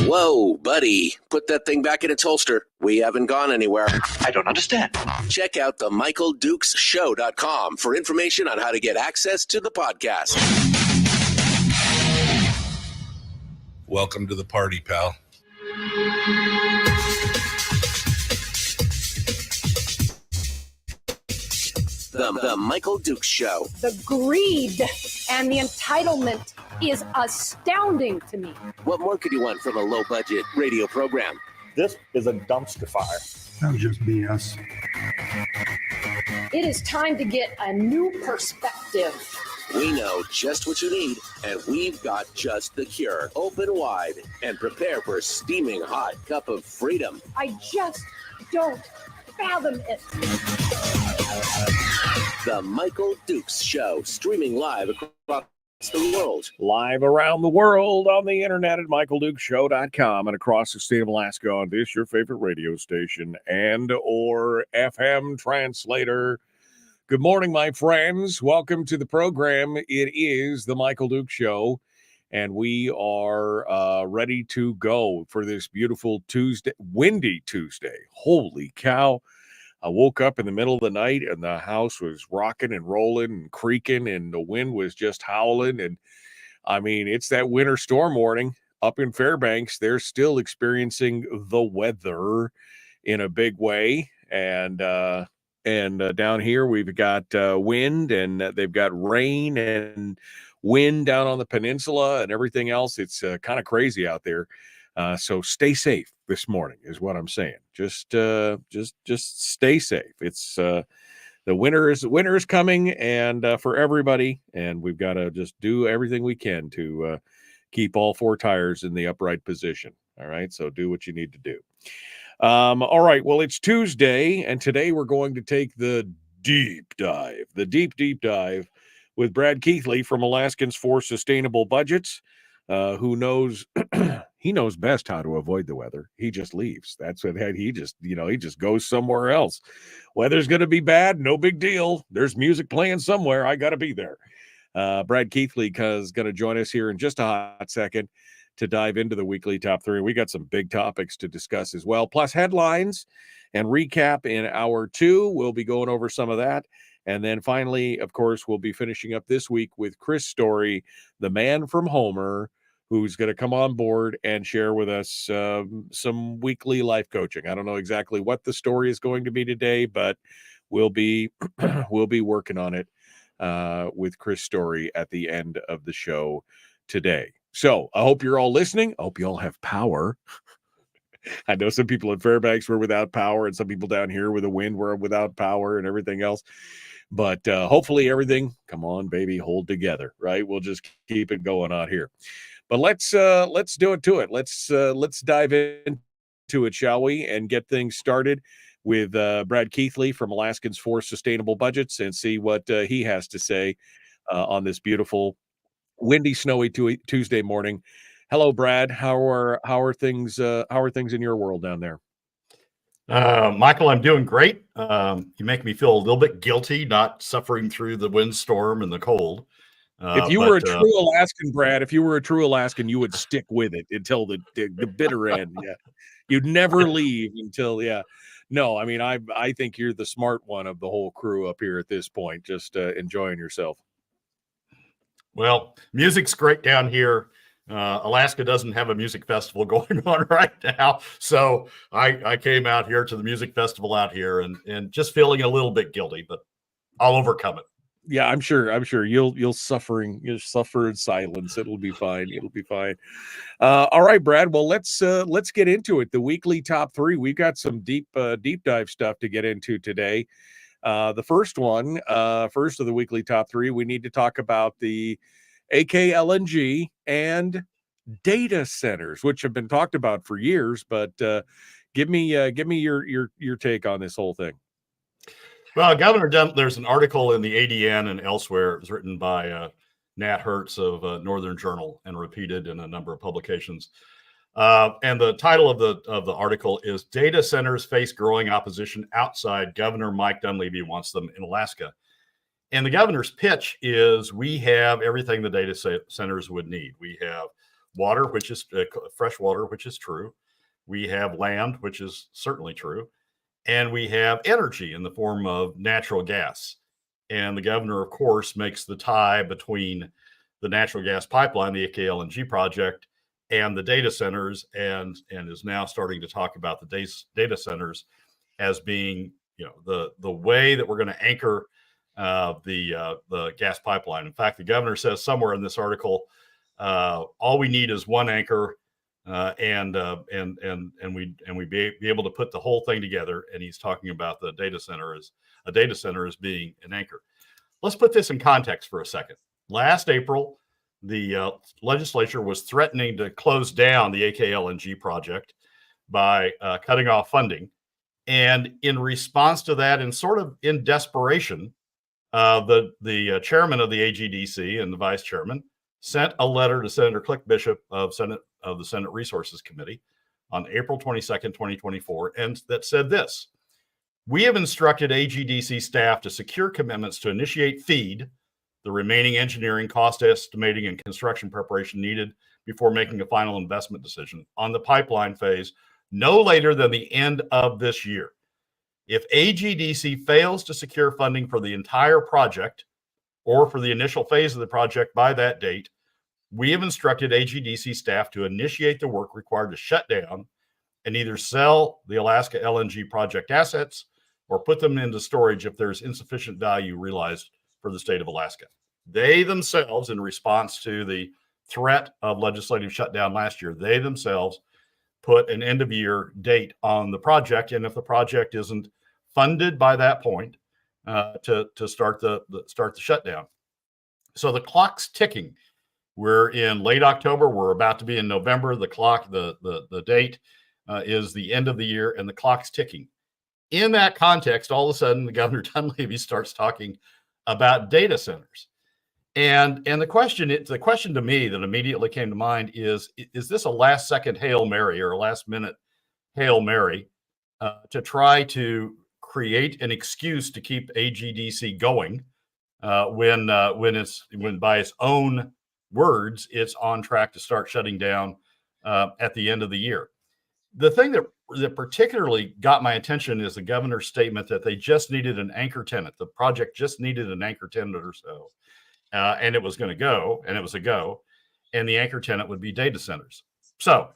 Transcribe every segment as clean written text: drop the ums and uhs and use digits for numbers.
Whoa, buddy. Put that thing back in its holster. We haven't gone anywhere. I don't understand. Check out the MichaelDukesShow.com for information on how to get access to the podcast. Welcome to the party, pal. The Michael Dukes Show. The greed and the entitlement is astounding to me. What more could you want from a low-budget radio program? This is a dumpster fire. That was just BS. It is time to get a new perspective. We know just what you need, and we've got just the cure. Open wide and prepare for a steaming hot cup of freedom. I just don't fathom it. The Michael Dukes Show, streaming live across the world. Live around the world on the internet at MichaelDukesShow.com and across the state of Alaska on this, your favorite radio station and or FM translator. Good morning, my friends. Welcome to the program. It is the Michael Dukes Show, and we are ready to go for this beautiful Tuesday, windy Tuesday. Holy cow. I woke up in the middle of the night and the house was rocking and rolling and creaking and the wind was just howling. And I mean, it's that winter storm warning up in Fairbanks. They're still experiencing the weather in a big way. And down here we've got wind and they've got rain and wind down on the peninsula and everything else. It's kind of crazy out there. So stay safe this morning is what I'm saying. Just stay safe. It's the winter is coming and for everybody, and we've got to just do everything we can to keep all four tires in the upright position. All right, so do what you need to do. All right, well, it's Tuesday, and today we're going to take the deep dive with Brad Keithley from Alaskans for Sustainable Budgets. Who knows? He knows best how to avoid the weather. He just leaves. That's what he just goes somewhere else. Weather's going to be bad. No big deal. There's music playing somewhere. I got to be there. Brad Keithley is going to join us here in just a hot second to dive into the weekly top three. We got some big topics to discuss as well, plus headlines and recap in hour two. We'll be going over some of that. And then finally, of course, we'll be finishing up this week with Chris Story, the man from Homer, who's going to come on board and share with us some weekly life coaching. I don't know exactly what the story is going to be today, but we'll be working on it with Chris Story at the end of the show today. So I hope you're all listening. I hope you all have power. I know some people in Fairbanks were without power and some people down here with the wind were without power and everything else. But hopefully everything, come on, baby, hold together, right? We'll just keep it going out here. But let's do it to it. Let's dive into it, shall we, and get things started with Brad Keithley from Alaskans for Sustainable Budgets and see what he has to say on this beautiful, windy, snowy Tuesday morning. Hello, Brad. How are things? How are things in your world down there? Michael, I'm doing great. You make me feel a little bit guilty not suffering through the windstorm and the cold. If you were a true Alaskan, Brad, if you were a true Alaskan, you would stick with it until the bitter end. Yeah, you'd never leave until No, I mean, I think you're the smart one of the whole crew up here at this point, just enjoying yourself. Well, music's great down here. Alaska doesn't have a music festival going on right now, so I came out here to the music festival out here and just feeling a little bit guilty, but I'll overcome it. Yeah, I'm sure you'll suffer in silence. It'll be fine. It'll be fine. All right, Brad. Well, let's get into it. The weekly top three. We've got some deep dive stuff to get into today. The first of the weekly top three, we need to talk about the AKLNG and data centers, which have been talked about for years. But give me your take on this whole thing. Well, Governor there's an article in the ADN and elsewhere. It was written by Nat Hertz of Northern Journal and repeated in a number of publications. And the title of the article is "Data Centers Face Growing Opposition Outside. Governor Mike Dunleavy Wants Them in Alaska." And the governor's pitch is we have everything the data centers would need. We have water, which is fresh water, which is true. We have land, which is certainly true. And we have energy in the form of natural gas. And the governor, of course, makes the tie between the natural gas pipeline, the AKLNG project, and the data centers, and is now starting to talk about the data centers as being, the way that we're going to anchor the gas pipeline. In fact, the governor says somewhere in this article, all we need is one anchor, and we be able to put the whole thing together. And he's talking about the data center as being an anchor. Let's put this in context for a second. Last April, the legislature was threatening to close down the AKLNG project by cutting off funding. And in response to that, and sort of in desperation, the chairman of the AGDC and the vice chairman sent a letter to Senator Click Bishop of the Senate Resources Committee on April 22nd, 2024, and that said this: "We have instructed AGDC staff to secure commitments to initiate FEED, the remaining engineering, cost estimating, and construction preparation needed before making a final investment decision on the pipeline phase no later than the end of this year. If AGDC fails to secure funding for the entire project or for the initial phase of the project by that date, we have instructed AGDC staff to initiate the work required to shut down and either sell the Alaska LNG project assets or put them into storage if there's insufficient value realized for the state of Alaska." They themselves, in response to the threat of legislative shutdown last year, they themselves put an end of year date on the project. And if the project isn't funded by that point, to start the shutdown. So the clock's ticking. We're in late October. We're about to be in November. The date is the end of the year, and the clock's ticking. In that context, all of a sudden, the Governor Dunleavy starts talking about data centers. And the question to me that immediately came to mind is this a last second Hail Mary or a last minute Hail Mary to try to create an excuse to keep AGDC going when by its own words, it's on track to start shutting down at the end of the year? The thing that particularly got my attention is the governor's statement that they just needed an anchor tenant. The project just needed an anchor tenant or so. And it was going to go, and it was a go, and the anchor tenant would be data centers. So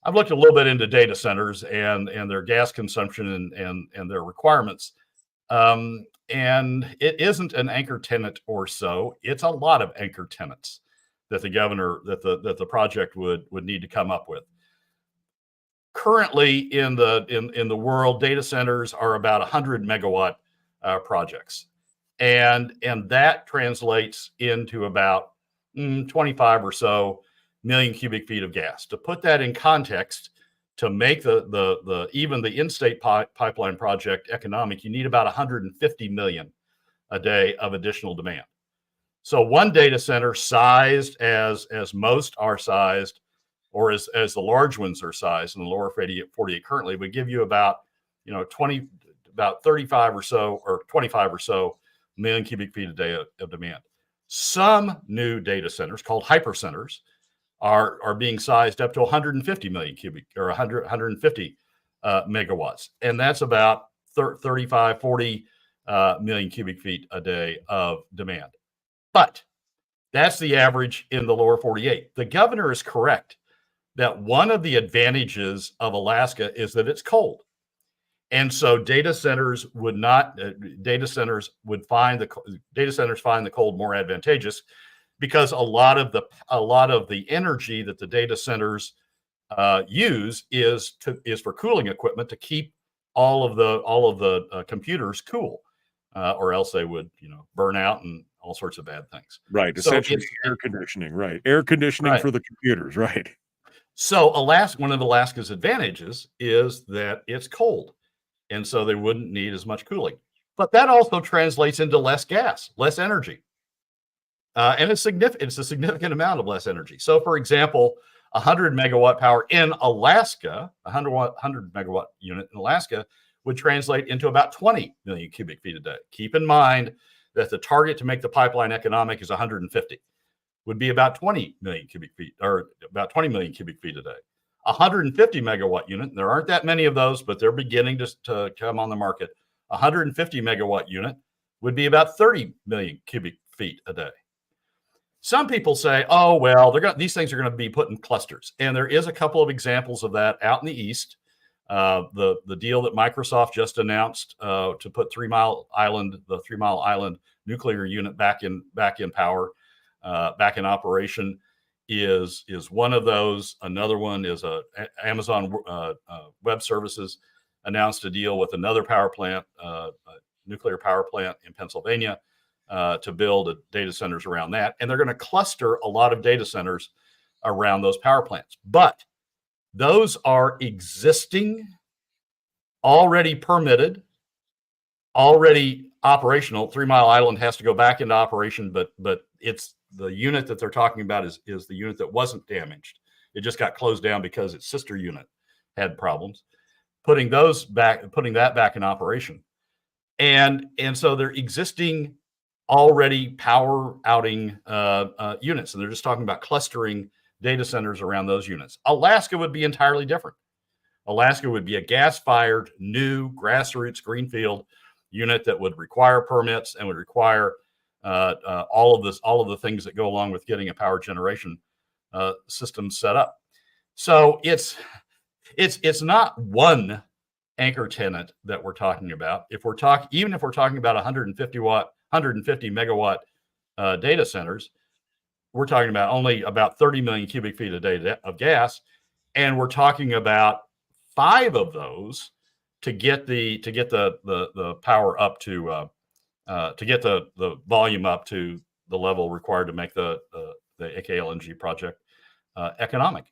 I've looked a little bit into data centers and their gas consumption and their requirements. And it isn't an anchor tenant or so. It's a lot of anchor tenants that the governor, that the project would need to come up with. Currently in the world, data centers are about 100 megawatt projects. And that translates into about 25 or so million cubic feet of gas. To put that in context, to make even the in-state pipeline project economic, you need about 150 million a day of additional demand. So one data center sized as most are sized, or as the large ones are sized in the lower 48 currently, would give you about 35 or so, or 25 or so million cubic feet a day of demand. Some new data centers called hypercenters are being sized up to 150 million cubic, or 150 megawatts, and that's about 35, 40 million cubic feet a day of demand. But that's the average in the lower 48. The governor is correct that one of the advantages of Alaska is that it's cold. And so data centers find the cold more advantageous, because a lot of the energy that the data centers use is for cooling equipment to keep all of the computers cool, or else they would burn out and all sorts of bad things. Right. So Essentially air conditioning. Right. Air conditioning Right. for the computers. Right. So one of Alaska's advantages is that it's cold, and so they wouldn't need as much cooling. But that also translates into less gas, less energy. And it's a significant amount of less energy. So, for example, 100 megawatt power in Alaska, 100 megawatt unit in Alaska would translate into about 20 million cubic feet a day. Keep in mind that the target to make the pipeline economic is 150, would be about 20 million cubic feet, or about 20 million cubic feet a day. 150 megawatt unit, and there aren't that many of those, but they're beginning to come on the market. 150 megawatt unit would be about 30 million cubic feet a day. Some people say, oh, well, these things are going to be put in clusters. And there is a couple of examples of that out in the East. The deal that Microsoft just announced to put the 3 Mile Island nuclear unit back in power, back in operation, is one of those. Another one is Amazon Web Services announced a deal with another power plant, a nuclear power plant in Pennsylvania, to build data centers around that. And they're going to cluster a lot of data centers around those power plants. But those are existing, already permitted, already operational. 3 Mile Island has to go back into operation, but it's the unit that they're talking about is the unit that wasn't damaged. It just got closed down because its sister unit had problems. Putting that back in operation. And so they're existing, already power outing units, and they're just talking about clustering data centers around those units. Alaska would be entirely different. Alaska would be a gas-fired, new, grassroots, greenfield unit that would require permits and would require all of the things that go along with getting a power generation system set up. So it's not one anchor tenant that we're talking about. Even if we're talking about 150 megawatt data centers, we're talking about only about 30 million cubic feet a day of gas, and we're talking about 5 of those to get the power up to get the volume up to the level required to make the AKLNG project economic.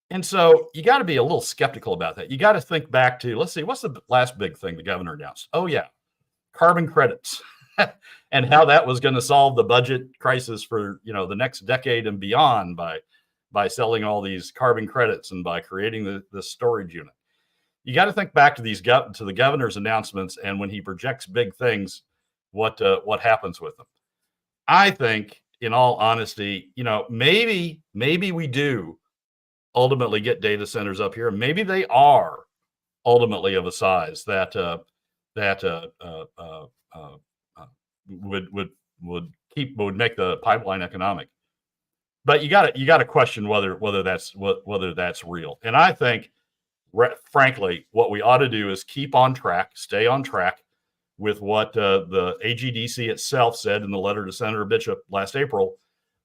And so you got to be a little skeptical about that. You got to think back to, let's see, what's the last big thing the governor announced? Oh yeah, carbon credits. And how that was going to solve the budget crisis for the next decade and beyond by selling all these carbon credits and by creating the storage unit. You got to think back to the governor's announcements, and when he projects big things, what happens with them. I think, in all honesty, maybe we do ultimately get data centers up here, and maybe they are ultimately of a size that would make the pipeline economic. But you got to question whether that's real. And I think, frankly, what we ought to do is stay on track with what the AGDC itself said in the letter to Senator Bishop last April.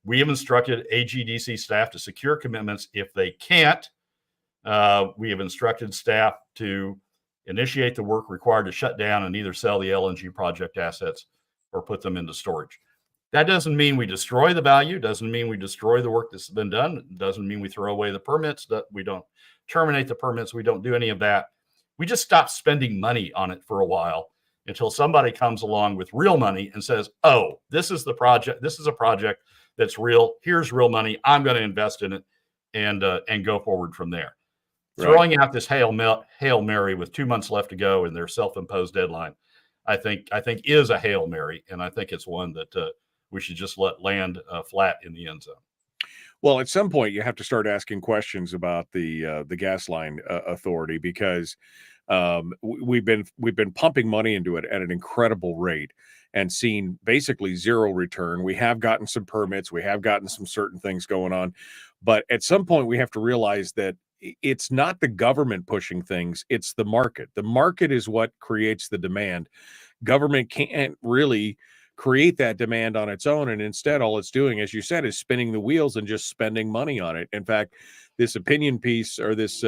We have instructed AGDC staff to secure commitments. If they can't, we have instructed staff to initiate the work required to shut down and either sell the LNG project assets or put them into storage. That doesn't mean we destroy the value. Doesn't mean we destroy the work that's been done. Doesn't mean we throw away the permits. That we don't terminate the permits. We don't do any of that. We just stop spending money on it for a while until somebody comes along with real money and says, "Oh, this is the project. This is a project that's real. Here's real money. I'm going to invest in it and go forward from there." Right. Throwing out this Hail Mary with 2 months left to go in their self-imposed deadline, I think is a Hail Mary, and I think it's one that we should just let land flat in the end zone. Well, at some point, you have to start asking questions about the gas line authority, because we've been pumping money into it at an incredible rate and seen basically zero return. We have gotten some permits, we have gotten some certain things going on, but at some point, we have to realize that it's not the government pushing things; it's the market. The market is what creates the demand. Government can't really create that demand on its own, and instead all it's doing, as you said, is spinning the wheels and just spending money on it. In fact, this opinion piece, or this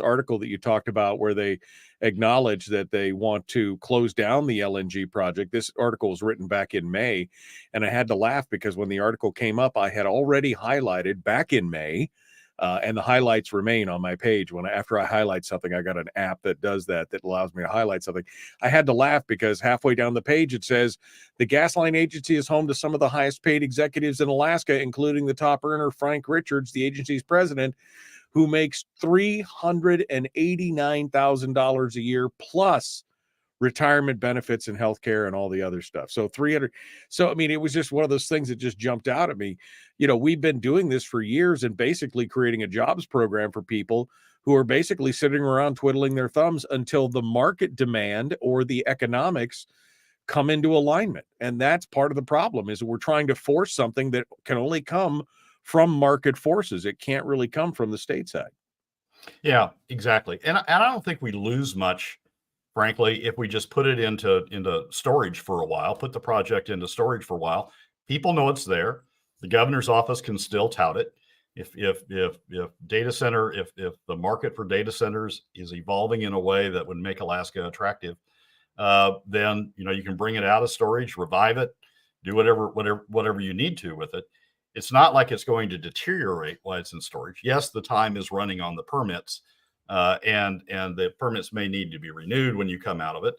article that you talked about where they acknowledge that they want to close down the LNG project, this article was written back in May, and I had to laugh because when the article came up, I had already highlighted back in May, and the highlights remain on my page. After I highlight something, I got an app that does that allows me to highlight something. I had to laugh because halfway down the page, it says the Gasline Agency is home to some of the highest paid executives in Alaska, including the top earner, Frank Richards, the agency's president, who makes $389,000 a year plus retirement benefits and healthcare and all the other stuff. So 300. So, I mean, it was just one of those things that just jumped out at me. You know, we've been doing this for years and basically creating a jobs program for people who are basically sitting around twiddling their thumbs until the market demand or the economics come into alignment. And that's part of the problem, is we're trying to force something that can only come from market forces. It can't really come from the state side. Yeah, exactly. And I don't think we lose much, frankly, if we just put it into storage for a while, put the project into storage for a while. People know it's there. The governor's office can still tout it. If data center, if the market for data centers is evolving in a way that would make Alaska attractive, then you can bring it out of storage, revive it, do whatever you need to with it. It's not like it's going to deteriorate while it's in storage. Yes, the time is running on the permits. And the permits may need to be renewed when you come out of it.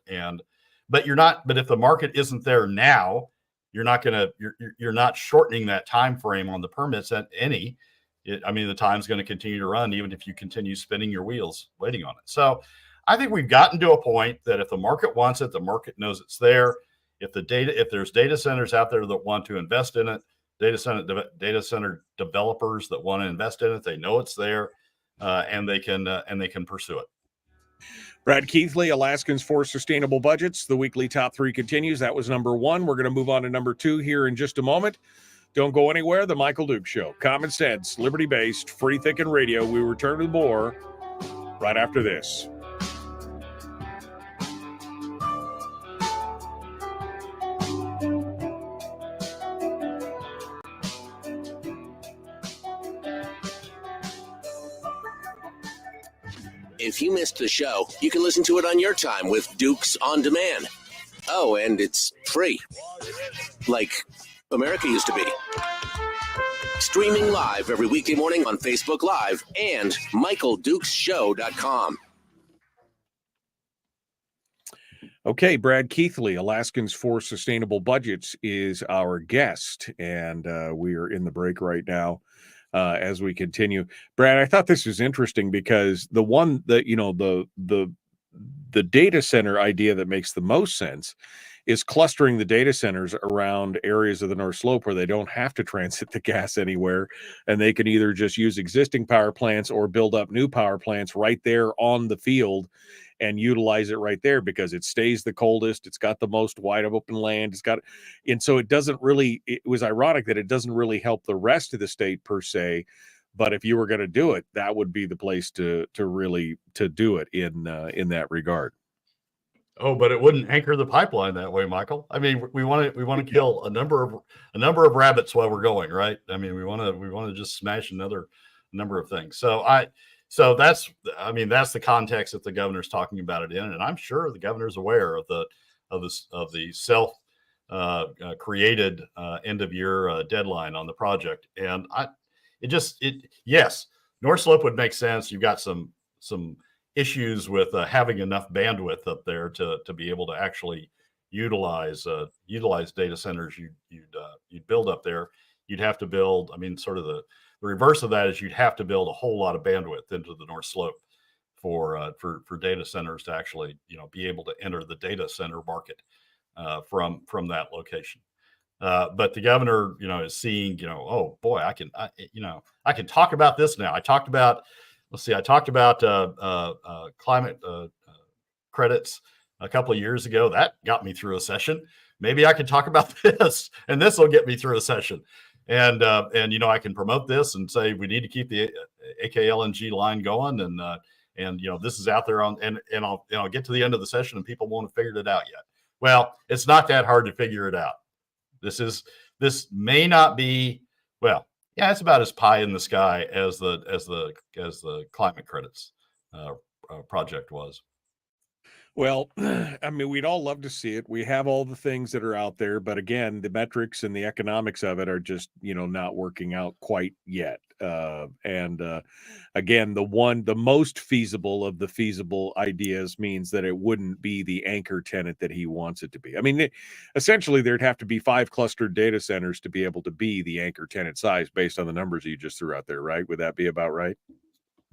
But if the market isn't there now, you're not shortening that time frame on the permits at any. The time's going to continue to run even if you continue spinning your wheels waiting on it. So I think we've gotten to a point that if the market wants it, the market knows it's there. If there's data centers out there that want to invest in it, data center developers that want to invest in it, they know it's there. And they can pursue it. Brad Keithley, Alaskans for Sustainable Budgets. The weekly top three continues. That was number one. We're going to move on to number two here in just a moment. Don't go anywhere. The Michael Duke Show. Common sense, liberty-based, free thinking radio. We return to more right after this. If you missed the show, you can listen to it on your time with Dukes On Demand. Oh, and it's free. Like America used to be. Streaming live every weekday morning on Facebook Live and MichaelDukesShow.com. Okay, Brad Keithley, Alaskans for Sustainable Budgets, is our guest, and we are in the break right now. As we continue, Brad, I thought this was interesting because the one that the data center idea that makes the most sense is clustering the data centers around areas of the North Slope where they don't have to transit the gas anywhere, and they can either just use existing power plants or build up new power plants right there on the field and utilize it right there because it stays the coldest. It's got the most wide open land. And so it was ironic that it doesn't really help the rest of the state per se, but if you were going to do it, that would be the place to really do it in that regard. Oh, but it wouldn't anchor the pipeline that way, Michael. I mean, we want to kill a number of rabbits while we're going, right? I mean, we want to just smash another number of things. So that's the context that the governor's talking about it in, and I'm sure the governor's aware of the created end of year deadline on the project. And yes, North Slope would make sense. You've got some issues with having enough bandwidth up there to be able to actually utilize data centers you'd build up there. You'd have to build, I mean, sort of the reverse of that is you'd have to build a whole lot of bandwidth into the North Slope for data centers to actually, be able to enter the data center market from that location. But the governor, is seeing, oh boy, I can talk about this now. I talked about climate credits a couple of years ago. That got me through a session. Maybe I can talk about this, and this will get me through a session. And I can promote this and say we need to keep the AKLNG line going, and this is out there and I'll get to the end of the session and people won't have figured it out yet. Well, it's not that hard to figure it out. This may not be, well, yeah, it's about as pie in the sky as the climate credits project was. Well, I mean, we'd all love to see it. We have all the things that are out there, but again, the metrics and the economics of it are just, not working out quite yet. Again, the most feasible of the feasible ideas means that it wouldn't be the anchor tenant that he wants it to be. I mean, essentially, there'd have to be 5 clustered data centers to be able to be the anchor tenant size based on the numbers you just threw out there, right? Would that be about right?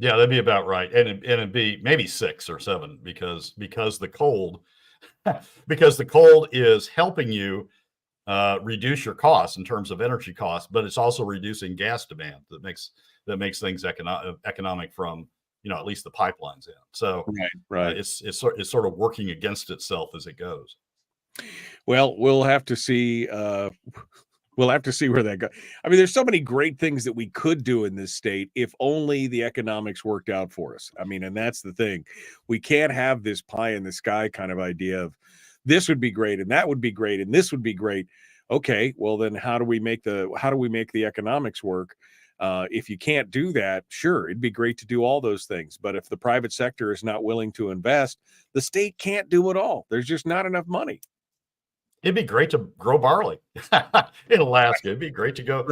Yeah, that'd be about right, and it'd be maybe 6 or 7 because the cold is helping you reduce your costs in terms of energy costs, but it's also reducing gas demand that makes things economic from at least the pipelines in. So right. It's sort of working against itself as it goes. Well, we'll have to see. We'll have to see where that goes. I mean, there's so many great things that we could do in this state if only the economics worked out for us. I mean, and that's the thing. We can't have this pie in the sky kind of idea of this would be great and that would be great and this would be great. Okay, well then how do we make the economics work? If you can't do that, sure, it'd be great to do all those things. But if the private sector is not willing to invest, the state can't do it all. There's just not enough money. It'd be great to grow barley in Alaska. It'd be great to go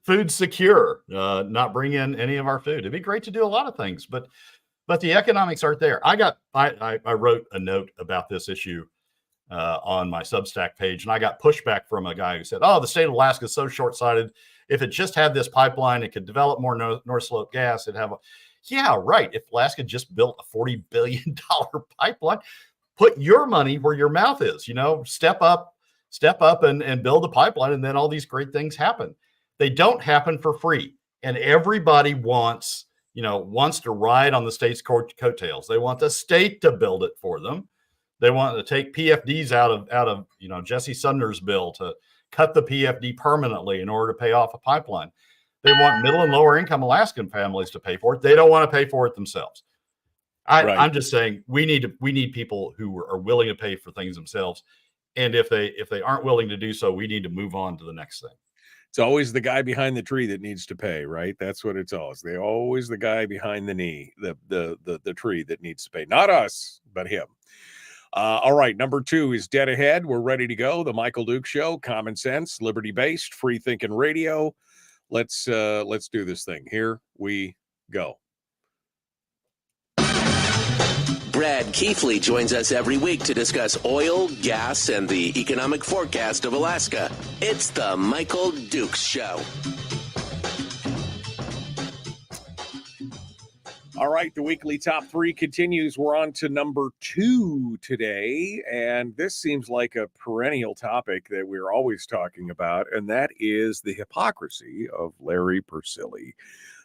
food secure, not bring in any of our food. It'd be great to do a lot of things, but the economics aren't there. I wrote a note about this issue on my Substack page, and I got pushback from a guy who said, "Oh, the state of Alaska is so short-sighted. If it just had this pipeline, it could develop more North Slope gas. It'd have yeah, right. If Alaska just built a $40 billion pipeline." Put your money where your mouth is, step up and build a pipeline. And then all these great things happen. They don't happen for free. And everybody wants to ride on the state's coattails. They want the state to build it for them. They want to take PFDs out of Jesse Sumner's bill to cut the PFD permanently in order to pay off a pipeline. They want middle and lower income Alaskan families to pay for it. They don't want to pay for it themselves. I'm just saying we need people who are willing to pay for things themselves, and if they aren't willing to do so, we need to move on to the next thing. It's always the guy behind the tree that needs to pay, right? That's what it's always. They're always the guy behind the tree that needs to pay, not us, but him. All right, number 2 is dead ahead. We're ready to go. The Michael Duke Show, common sense, liberty-based, free thinking radio. Let's do this thing. Here we go. Brad Keithley joins us every week to discuss oil, gas, and the economic forecast of Alaska. It's the Michael Duke Show. All right, the weekly top 3 continues. We're on to number 2 today, and this seems like a perennial topic that we're always talking about, and that is the hypocrisy of Larry Persily,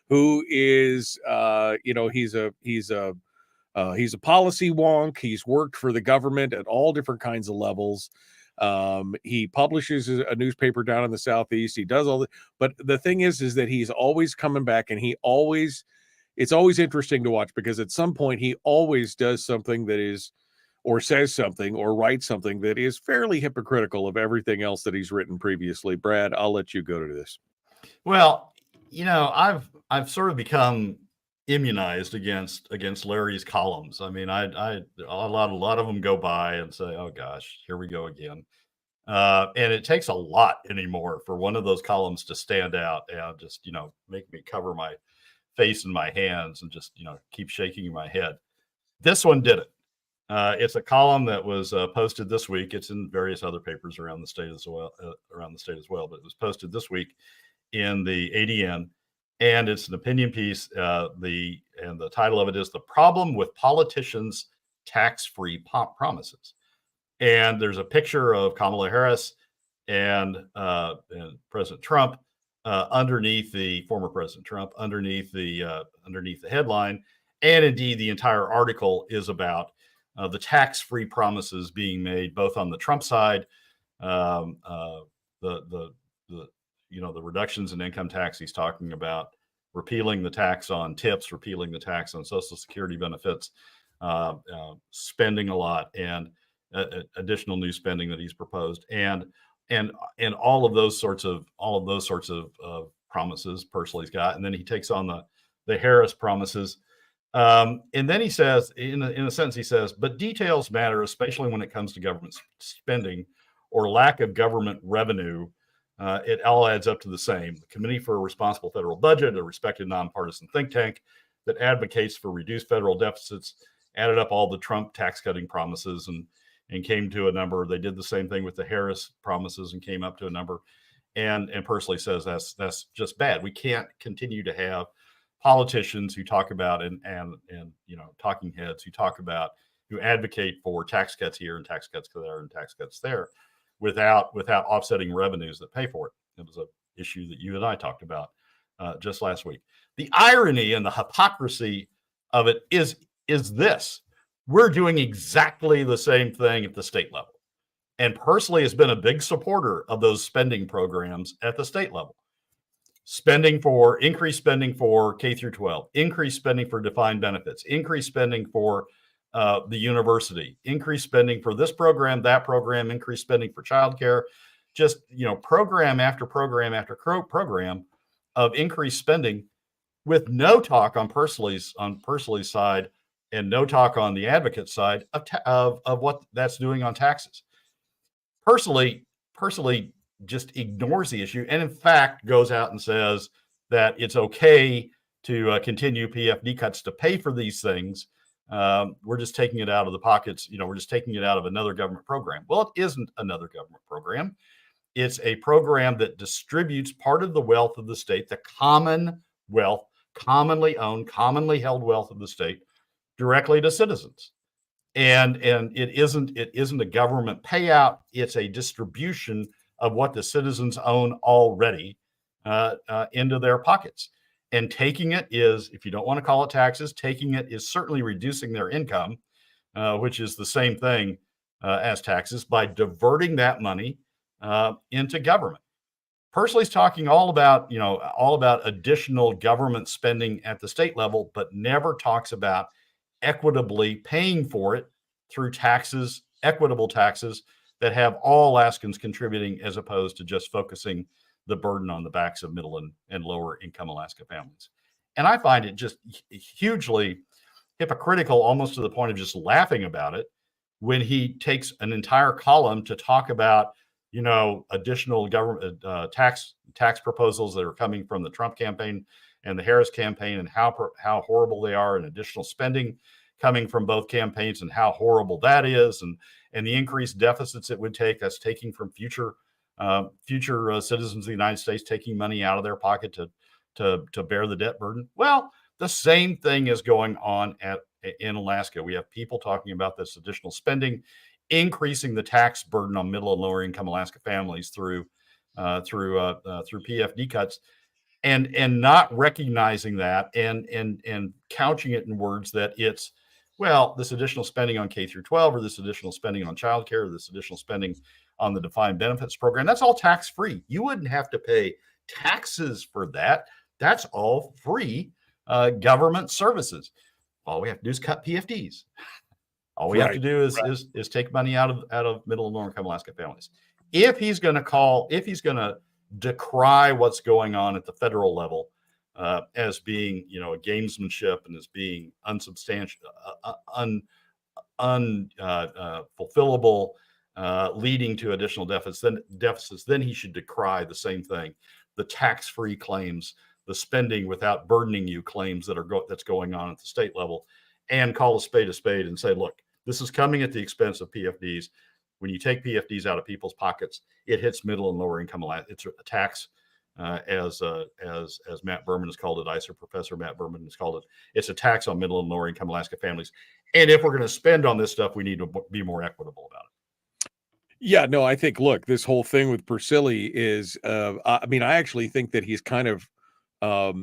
who is, he's a policy wonk. He's worked for the government at all different kinds of levels. He publishes a newspaper down in the Southeast. He does all but the thing is that he's always coming back, and it's always interesting to watch because at some point he always does something that is, or says something or writes something that is fairly hypocritical of everything else that he's written previously. Brad, I'll let you go to this. Well, I've sort of become immunized against Larry's columns. I mean, a lot of them go by and say, "Oh gosh, here we go again." And it takes a lot anymore for one of those columns to stand out and just, make me cover my face in my hands and just, keep shaking my head. This one did it. It's a column that was posted this week. It's in various other papers around the state as well, but it was posted this week in the ADN, and it's an opinion piece. The title of it is "The Problem with Politicians' Tax-Free Promises." And there's a picture of Kamala Harris and President Trump underneath the former President Trump underneath the headline, and indeed the entire article is about the tax-free promises being made both on the Trump side, the reductions in income tax. He's talking about repealing the tax on tips, repealing the tax on Social Security benefits, spending a lot, and additional new spending that he's proposed, and all of those sorts of promises Persily's got, and then he takes on the Harris promises. And then he says, in a sentence, he says, "But details matter, especially when it comes to government spending or lack of government revenue. It all adds up to the same. The Committee for a Responsible Federal Budget, a respected nonpartisan think tank that advocates for reduced federal deficits, added up all the Trump tax cutting promises and came to a number. They did the same thing with the Harris promises and came up to a number." And Persily says that's just bad. We can't continue to have politicians who talk about and talking heads who advocate for tax cuts here and tax cuts there and tax cuts there without offsetting revenues that pay for it. It was an issue that you and I talked about just last week. The irony and the hypocrisy of it is this: we're doing exactly the same thing at the state level, and Persily has been a big supporter of those spending programs at the state level. Increased spending for K through 12, increased spending for defined benefits, increased spending for the university, increased spending for this program, that program, increased spending for childcare, just program after program after program of increased spending, with no talk on Persily's side and no talk on the advocate side of what that's doing on taxes. Persily just ignores the issue, and in fact goes out and says that it's okay to continue PFD cuts to pay for these things. We're just taking it out of the pockets. We're just taking it out of another government program. Well, it isn't another government program. It's a program that distributes part of the wealth of the state, the common wealth, commonly owned, commonly held wealth of the state, directly to citizens. And it isn't a government payout. It's a distribution of what the citizens own already into their pockets. And taking it is, if you don't want to call it taxes, taking it is certainly reducing their income, which is the same thing as taxes, by diverting that money into government. Persily's talking all about additional government spending at the state level, but never talks about equitably paying for it through taxes, equitable taxes that have all Alaskans contributing, as opposed to just focusing the burden on the backs of middle and lower income Alaska families. And I find it just hugely hypocritical, almost to the point of just laughing about it, when he takes an entire column to talk about, additional government tax proposals that are coming from the Trump campaign and the Harris campaign, and how horrible they are, and additional spending coming from both campaigns and how horrible that is, and the increased deficits it would take. That's taking from future citizens of the United States, taking money out of their pocket to bear the debt burden. Well, the same thing is going on in Alaska. We have people talking about this additional spending, increasing the tax burden on middle and lower income Alaska families through PFD cuts, and not recognizing that, and couching it in words that it's, well, this additional spending on K through 12, or this additional spending on childcare, or this additional spending on the defined benefits program, that's all tax free. You wouldn't have to pay taxes for that. That's all free government services. All we have to do is cut PFDs. All we have to do is take money out of middle and lower income Alaska families. If he's going to decry what's going on at the federal level as being, a gamesmanship, and as being unsubstantial, unfulfillable, leading to additional deficits, then he should decry the same thing. The tax-free claims, the spending without burdening you claims that's going on at the state level, and call a spade and say, look, this is coming at the expense of PFDs. When you take PFDs out of people's pockets, it hits middle and lower income. It's a tax, as Matt Berman has called it, ICER Professor Matt Berman has called it. It's a tax on middle and lower income Alaska families. And if we're going to spend on this stuff, we need to be more equitable about it. Yeah, no, I think, look, this whole thing with Persily is, I actually think that he's kind of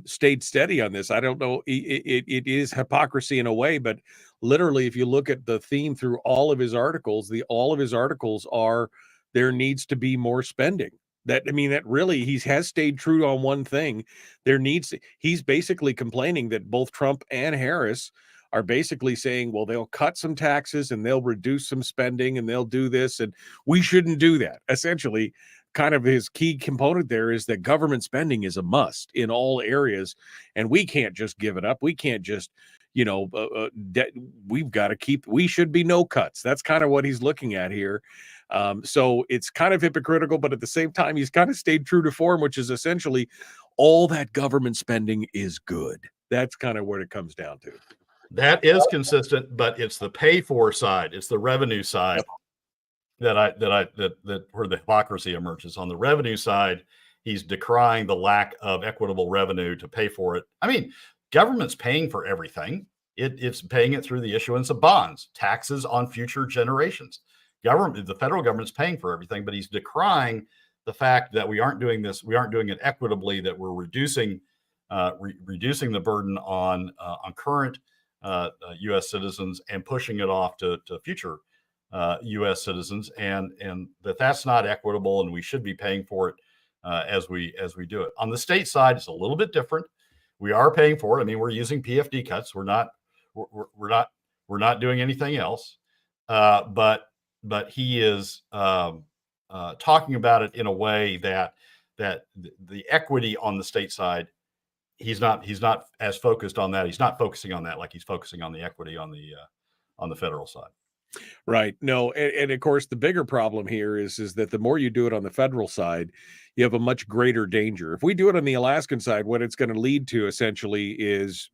stayed steady on this. I don't know. It is hypocrisy in a way, but literally, if you look at the theme through all of his articles, all of his articles are there needs to be more spending. That really he has stayed true on one thing. He's basically complaining that both Trump and Harris are basically saying, well, they'll cut some taxes and they'll reduce some spending and they'll do this, and we shouldn't do that. Essentially, kind of his key component there is that government spending is a must in all areas, and we can't just give it up. We can't just, we've got to we should be no cuts. That's kind of what he's looking at here. So it's kind of hypocritical, but at the same time, he's kind of stayed true to form, which is essentially all that government spending is good. That's kind of what it comes down to. That is consistent, but it's the pay for side, it's the revenue side that where the hypocrisy emerges. On the revenue side, he's decrying the lack of equitable revenue to pay for it. Government's paying for everything. It's paying it through the issuance of bonds, taxes on future generations. The federal government's paying for everything, but he's decrying the fact that we aren't doing this. We aren't doing it equitably. That we're reducing the burden on current U.S. citizens and pushing it off to future U.S. citizens, and that's not equitable, and we should be paying for it as we do it. On the state side, it's a little bit different. We are paying for it. We're using PFD cuts. We're not doing anything else. But he is talking about it in a way that the equity on the state side, he's not as focused on that. He's not focusing on that like he's focusing on the equity on the federal side. Right. No, and of course the bigger problem here is that the more you do it on the federal side, you have a much greater danger. If we do it on the Alaskan side, what it's going to lead to essentially is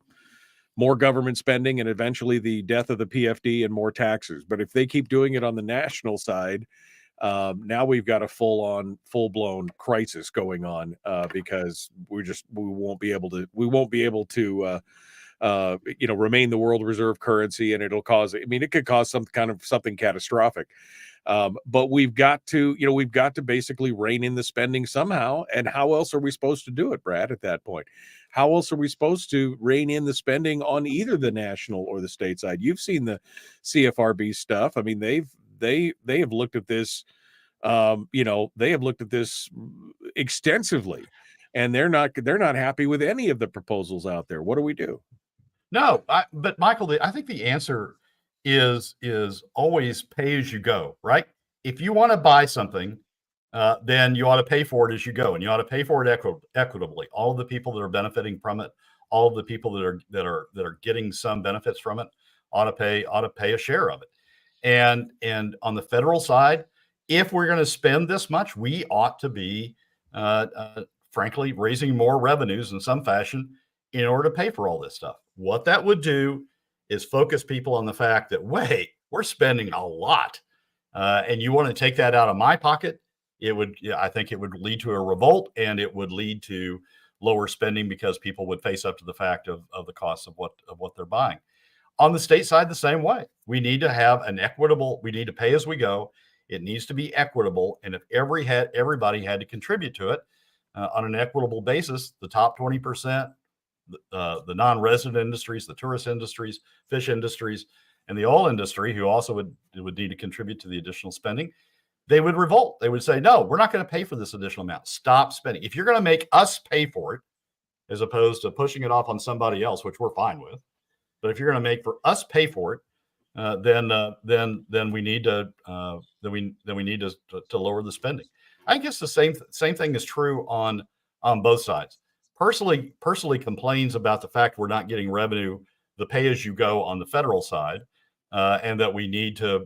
more government spending and eventually the death of the PFD and more taxes. But if they keep doing it on the national side, now we've got a full-blown crisis going on because we won't be able to remain the world reserve currency, and it'll cause, it could cause something catastrophic. But we've got to basically rein in the spending somehow. And how else are we supposed to do it, Brad, at that point? How else are we supposed to rein in the spending on either the national or the state side? You've seen the CFRB stuff. They have looked at this, they have looked at this extensively, and they're not happy with any of the proposals out there. What do we do? No, but Michael, I think the answer is always pay as you go, right? If you want to buy something, then you ought to pay for it as you go, and you ought to pay for it equitably. All of the people that are benefiting from it, all of the people that are getting some benefits from it, ought to pay a share of it. And on the federal side, if we're going to spend this much, we ought to be, frankly, raising more revenues in some fashion in order to pay for all this stuff. What that would do is focus people on the fact that, wait, we're spending a lot, and you want to take that out of my pocket. I think it would lead to a revolt, and it would lead to lower spending because people would face up to the fact of the cost of what they're buying. On the state side, the same way. We need to have we need to pay as we go. It needs to be equitable. And if everybody had to contribute to it on an equitable basis, the top 20%, the non-resident industries, the tourist industries, fish industries, and the oil industry, who also would need to contribute to the additional spending, they would revolt. They would say, no, we're not going to pay for this additional amount. Stop spending. If you're going to make us pay for it, as opposed to pushing it off on somebody else, which we're fine with, but if you're going to make for us pay for it, then we need to lower the spending. I guess the same thing is true on both sides. Persily complains about the fact we're not getting revenue, the pay as you go on the federal side, and that we need to,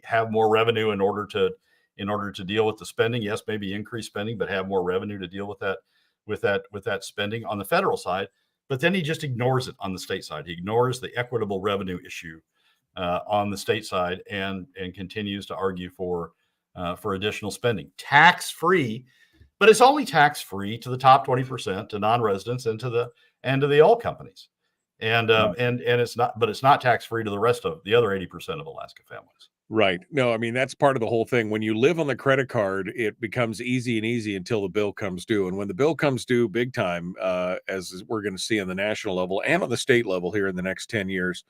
have more revenue in order to deal with the spending. Yes, maybe increase spending, but have more revenue to deal with that spending on the federal side. But then he just ignores it on the state side. He ignores the equitable revenue issue on the state side and continues to argue for additional spending, tax free, but it's only tax free to the top 20%, to non-residents, and to the oil companies, and it's not tax free to the rest of the other 80% of Alaska families. Right. No, I mean, that's part of the whole thing. When you live on the credit card, it becomes easy and easy until the bill comes due. And when the bill comes due big time, as we're going to see on the national level and on the state level here in the next 10 years,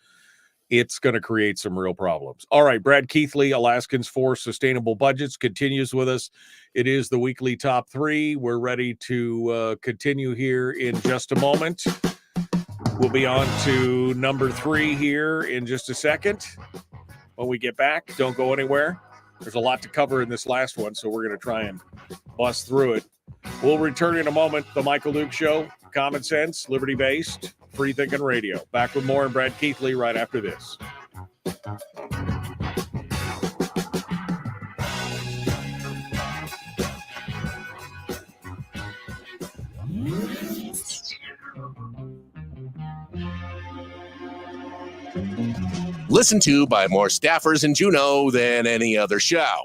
it's going to create some real problems. All right, Brad Keithley, Alaskans for Sustainable Budgets, continues with us. It is the weekly top 3. We're ready to continue here in just a moment. We'll be on to number 3 here in just a second. When we get back, don't go anywhere. There's a lot to cover in this last one, so we're going to try and bust through it. We'll return in a moment. The Michael Duke Show, common sense, liberty-based, free-thinking radio. Back with more and Brad Keithley right after this. Listened to by more staffers in Juneau than any other show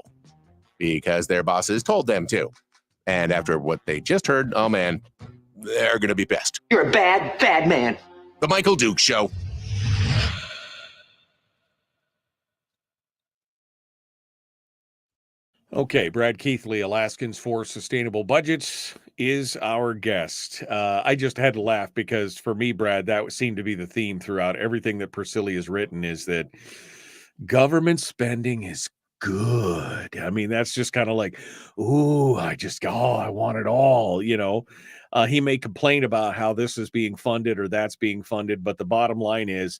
because their bosses told them to. And after what they just heard, oh man, they're going to be pissed. You're a bad, bad man. The Michael Duke Show. Okay, Brad Keithley, Alaskans for Sustainable Budgets, is our guest. I just had to laugh because for me, Brad, that seemed to be the theme throughout everything that Persily has written, is that government spending is good. I mean, that's just kind of like, ooh, I want it all, you know. He may complain about how this is being funded or that's being funded, but the bottom line is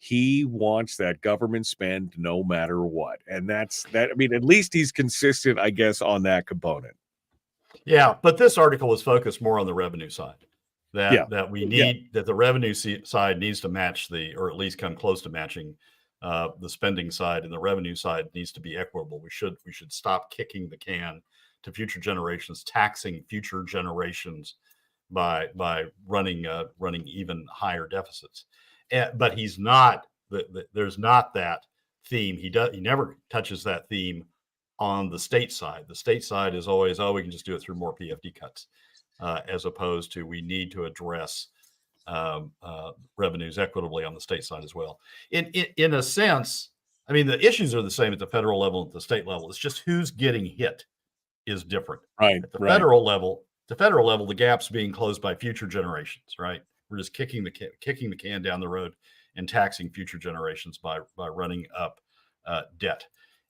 he wants that government spend no matter what. And that's that. I mean, at least he's consistent, I guess, on that component. Yeah, but this article is focused more on the revenue side. That we need, that the revenue side needs to match or at least come close to matching the spending side, and the revenue side needs to be equitable. We should stop kicking the can to future generations, taxing future generations by running even higher deficits. But he's not. There's not that theme. He never touches that theme on the state side. The state side is always, we can just do it through more PFD cuts, as opposed to we need to address revenues equitably on the state side as well. In a sense, I mean, the issues are the same at the federal level and at the state level. It's just who's getting hit is different. Right. At the federal level, the gap's being closed by future generations. Right. We're just kicking the can down the road and taxing future generations by running up debt.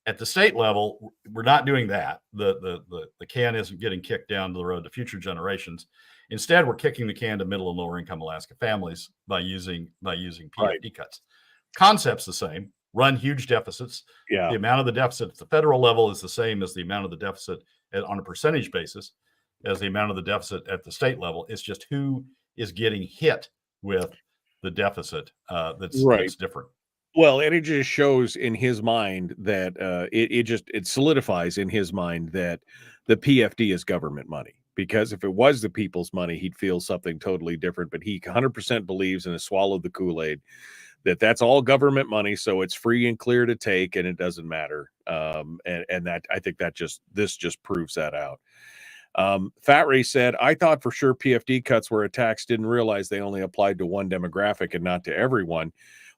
At the state level, we're not doing that. The can isn't getting kicked down the road to future generations. Instead, we're kicking the can to middle and lower income Alaska families by using PFD cuts. Concept's the same. Run huge deficits. Yeah. The amount of the deficit at the federal level is the same as the amount of the deficit on a percentage basis as the amount of the deficit at the state level. It's just who is getting hit with the deficit that's different. Well, and it just shows in his mind that it solidifies in his mind that the PFD is government money. Because if it was the people's money, he'd feel something totally different. But he 100% believes and has swallowed the Kool-Aid that that's all government money, so it's free and clear to take, and it doesn't matter. And that, I think that this just proves that out. Fat Ray said, I thought for sure PFD cuts were a tax, didn't realize they only applied to one demographic and not to everyone.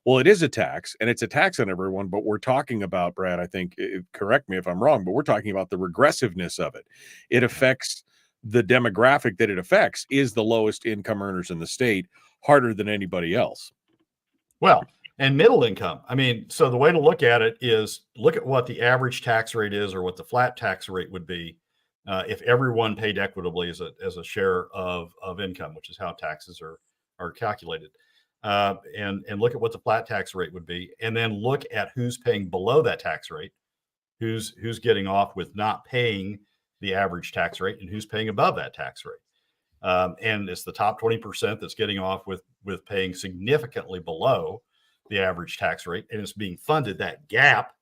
Well, it is a tax, and it's a tax on everyone, but we're talking about, Brad, I think, correct me if I'm wrong, but we're talking about the regressiveness of it. It affects the demographic that it affects is the lowest income earners in the state, harder than anybody else. Well, and middle income. I mean, so the way to look at it is look at what the average tax rate is or what the flat tax rate would be if everyone paid equitably as a share of income, which is how taxes are calculated. And look at what the flat tax rate would be, and then look at who's paying below that tax rate, who's getting off with not paying the average tax rate, and who's paying above that tax rate. And it's the top 20% that's getting off with paying significantly below the average tax rate, and it's being funded. That gap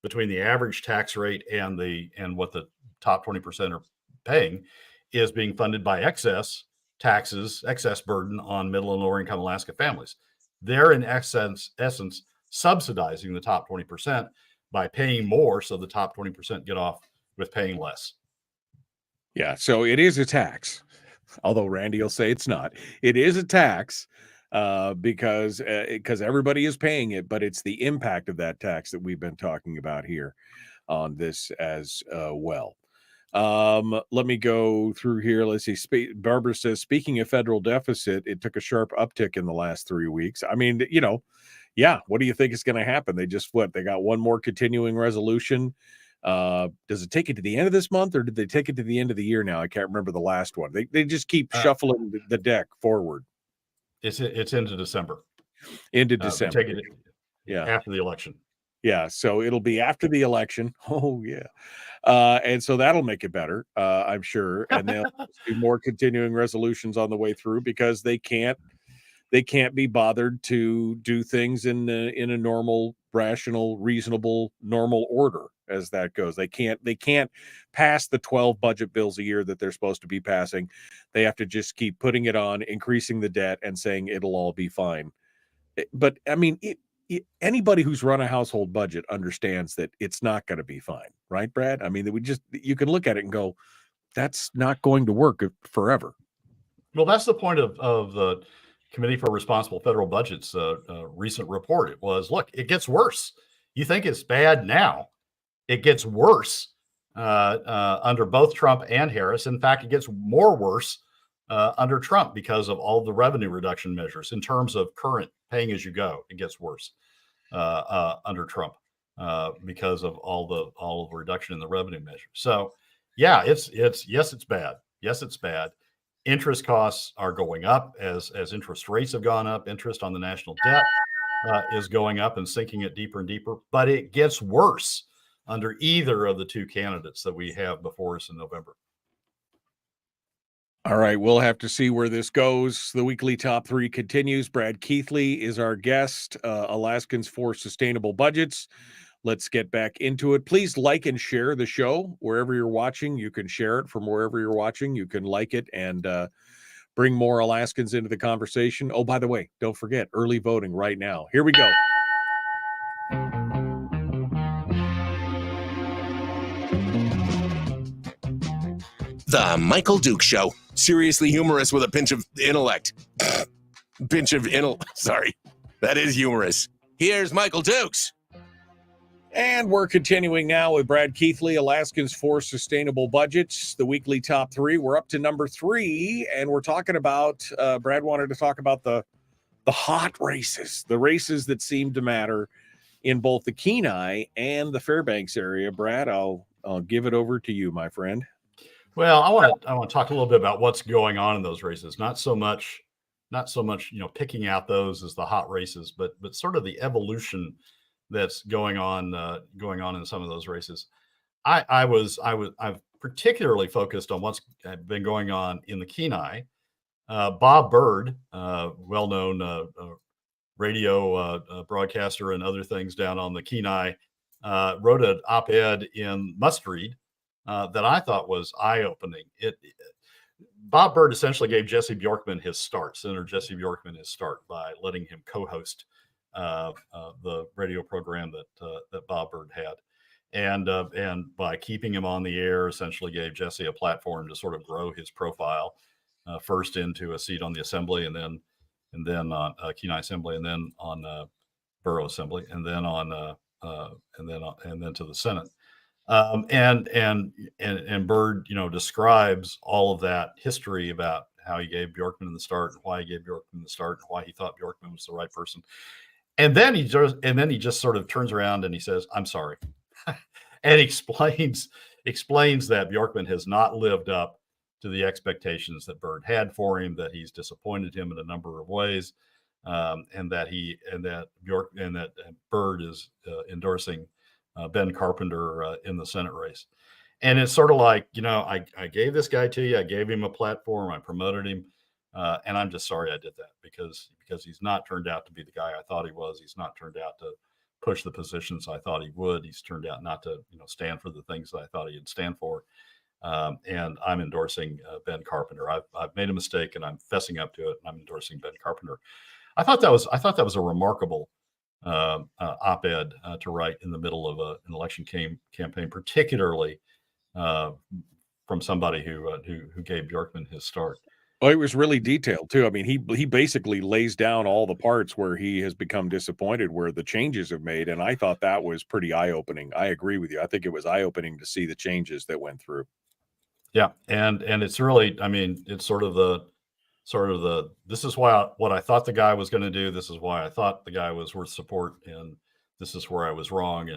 between the average tax rate and what the top 20% are paying is being funded by excess taxes, excess burden on middle and lower income Alaska families. They're in essence subsidizing the top 20% by paying more, so the top 20% get off with paying less. Yeah, so it is a tax, although Randy will say it's not. It is a tax because everybody is paying it, but it's the impact of that tax that we've been talking about here on this as well. Let me go through here. Let's see. Barbara says, speaking of federal deficit, it took a sharp uptick in the last 3 weeks. I mean, yeah, what do you think is going to happen? They got one more continuing resolution. Does it take it to the end of this month, or did they take it to the end of the year now? I can't remember the last one. They just keep shuffling the deck forward. It's into December. Into December. Yeah. After the election. Yeah, so it'll be after the election. Oh, yeah. And so that'll make it better, I'm sure. And they'll do more continuing resolutions on the way through because they can't be bothered to do things in a normal, rational, reasonable, normal order as that goes. They can't pass the 12 budget bills a year that they're supposed to be passing. They have to just keep putting it on, increasing the debt, and saying it'll all be fine. But I mean, anybody who's run a household budget understands that it's not going to be fine, right, Brad? I mean, you can look at it and go, that's not going to work forever. Well, that's the point of the Committee for Responsible Federal Budget's recent report. It was, look, it gets worse. You think it's bad now. It gets worse under both Trump and Harris. In fact, it gets more worse under Trump because of all the revenue reduction measures. In terms of current paying as you go, it gets worse under Trump because of all the reduction in the revenue measures. So, yeah, it's bad. Yes, it's bad. Interest costs are going up as interest rates have gone up. Interest on the national debt is going up and sinking it deeper and deeper. But it gets worse under either of the two candidates that we have before us in November. All right, we'll have to see where this goes. The weekly top 3 continues. Brad Keithley is our guest, Alaskans for Sustainable Budgets. Let's get back into it. Please like and share the show wherever you're watching. You can share it from wherever you're watching. You can like it and bring more Alaskans into the conversation. Oh, by the way, don't forget, early voting right now. Here we go. The Michael Duke Show. Seriously humorous with a pinch of intellect. Sorry. That is humorous. Here's Michael Dukes. And we're continuing now with Brad Keithley, Alaskans for Sustainable Budgets, the weekly top 3. We're up to number 3, and we're talking about, Brad wanted to talk about the hot races, the races that seem to matter in both the Kenai and the Fairbanks area. Brad, I'll give it over to you, my friend. Well, I want to talk a little bit about what's going on in those races. Not so much, picking out those as the hot races, but sort of the evolution that's going on in some of those races. I've particularly focused on what's been going on in the Kenai. Bob Bird, well-known radio broadcaster and other things down on the Kenai, wrote an op-ed in Must Read that I thought was eye-opening. Bob Bird essentially gave Jesse Bjorkman his start, Senator Jesse Bjorkman his start, by letting him co-host the radio program that Bob Bird had, and by keeping him on the air, essentially gave Jesse a platform to sort of grow his profile, first into a seat on the Assembly, and then on Kenai Assembly, and then on Borough Assembly, and then to the Senate. And Bird, describes all of that history about how he gave Bjorkman the start, and why he gave Bjorkman the start, and why he thought Bjorkman was the right person. And then he just sort of turns around and he says, "I'm sorry," and explains that Bjorkman has not lived up to the expectations that Bird had for him, that he's disappointed him in a number of ways, and that Bird is endorsing Ben Carpenter in the Senate race. And it's sort of like, I gave this guy to you, I gave him a platform, I promoted him, and I'm just sorry I did that because he's not turned out to be the guy I thought he was. He's not turned out to push the positions I thought he would. He's turned out not to, stand for the things that I thought he'd stand for. And I'm endorsing Ben Carpenter. I've made a mistake, and I'm fessing up to it. And I'm endorsing Ben Carpenter. I thought that was a remarkable op-ed to write in the middle of an election campaign, particularly from somebody who gave Bjorkman his start. Well, it was really detailed too. I mean, he basically lays down all the parts where he has become disappointed, where the changes have made, and I thought that was pretty eye-opening. I agree with you. I think it was eye-opening to see the changes that went through. Yeah, and it's really, I mean, it's sort of the this is what I thought the guy was going to do. This is why I thought the guy was worth support, and this is where I was wrong,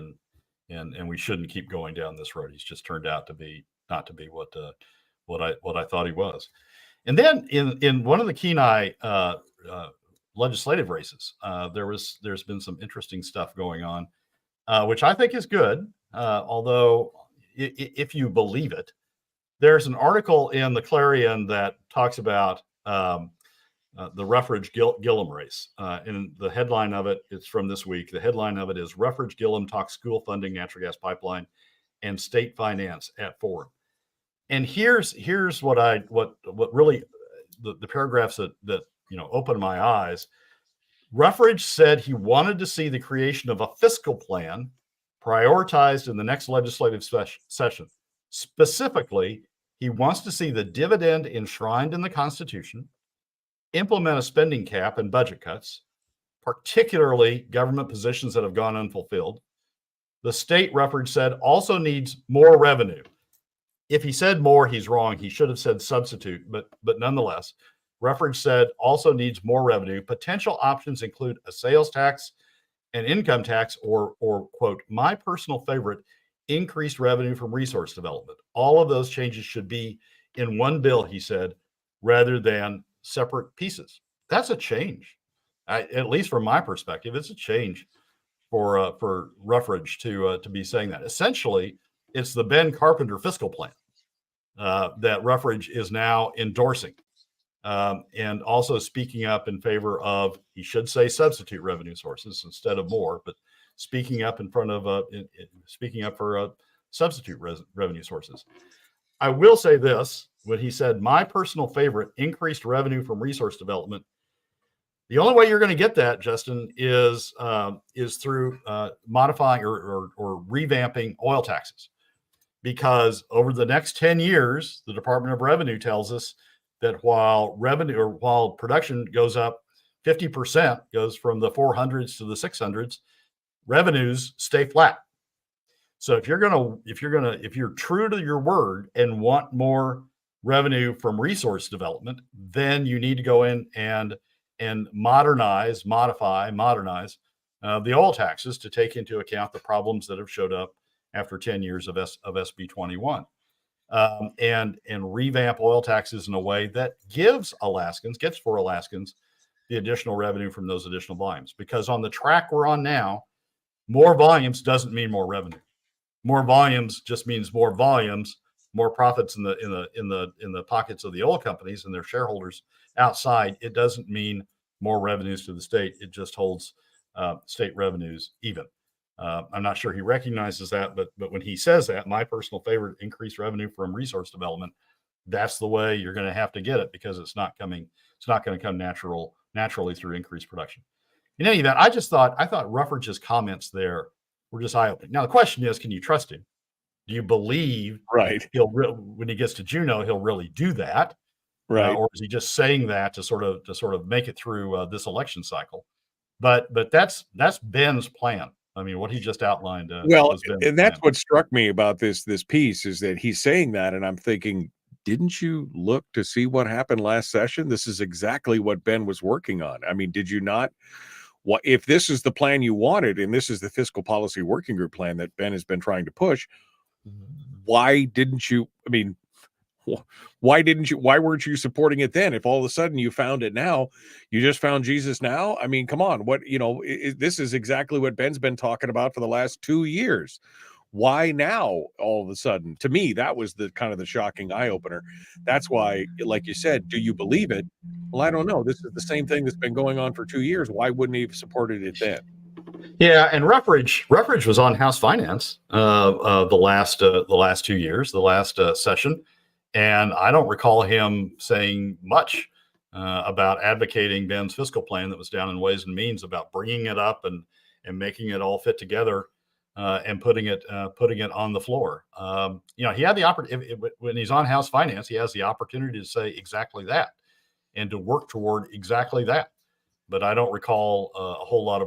and we shouldn't keep going down this road. He's just turned out to be not to be what I thought he was. And then in one of the Kenai legislative races, there's been some interesting stuff going on, which I think is good. Although if you believe it, there's an article in the Clarion that talks about the Ruffridge Gillum race. And the headline of it is from this week. The headline of it is Ruffridge Gillum talks school funding, natural gas pipeline, and state finance at forum. And here's what really the paragraphs that opened my eyes. Ruffridge said he wanted to see the creation of a fiscal plan prioritized in the next legislative session. Specifically, he wants to see the dividend enshrined in the Constitution, implement a spending cap and budget cuts, particularly government positions that have gone unfulfilled. The state, Ruffridge said, also needs more revenue. If he said more, he's wrong. He should have said substitute, but nonetheless, Ruffridge said also needs more revenue. Potential options include a sales tax, an income tax, or quote, my personal favorite, increased revenue from resource development. All of those changes should be in one bill, he said, rather than separate pieces. That's a change. At least from my perspective, it's a change for Ruffridge to be saying that. Essentially, it's the Ben Carpenter fiscal plan that Ruffridge is now endorsing, and also speaking up in favor of, he should say substitute revenue sources instead of more, but speaking up in front of speaking up for substitute revenue sources. I will say this, when he said, my personal favorite, increased revenue from resource development. The only way you're going to get that, Justin, is through modifying or revamping oil taxes. Because over the next 10 years, the Department of Revenue tells us that while production goes up 50%, goes from the 400s to the 600s, revenues stay flat. So if you're true to your word and want more revenue from resource development, then you need to go in and modify the oil taxes to take into account the problems that have showed up after 10 years of SB 21, and revamp oil taxes in a way that gets for Alaskans the additional revenue from those additional volumes. Because on the track we're on now, more volumes doesn't mean more revenue. More volumes just means more volumes, more profits in the pockets of the oil companies and their shareholders outside. It doesn't mean more revenues to the state. It just holds state revenues even. I'm not sure he recognizes that, but when he says that, my personal favorite, increased revenue from resource development, that's the way you're going to have to get it, because it's not going to come naturally through increased production. In any event, I thought Ruffridge's comments there were just eye-opening. Now the question is, can you trust him? Do you believe when he gets to Juneau, he'll really do that? Right. Or is he just saying that to sort of make it through this election cycle? But that's Ben's plan. I mean, what he just outlined. And that's what struck me about this piece, is that he's saying that, and I'm thinking, didn't you look to see what happened last session? This is exactly what Ben was working on. I mean, did you not? What if this is the plan you wanted, and this is the fiscal policy working group plan that Ben has been trying to push? Why didn't you? I mean, why weren't you supporting it then? If all of a sudden you found it now, you just found Jesus now. I mean, come on, this is exactly what Ben's been talking about for the last 2 years. Why now all of a sudden? To me, that was the kind of the shocking eye opener. That's why, like you said, do you believe it? Well, I don't know. This is the same thing that's been going on for 2 years. Why wouldn't he have supported it then? Yeah, and Ruffridge was on House Finance the last 2 years, the last session, and I don't recall him saying much about advocating Ben's fiscal plan that was down in Ways and Means, about bringing it up and making it all fit together and putting it on the floor. He had the opportunity when he's on House Finance, he has the opportunity to say exactly that and to work toward exactly that. But I don't recall a whole lot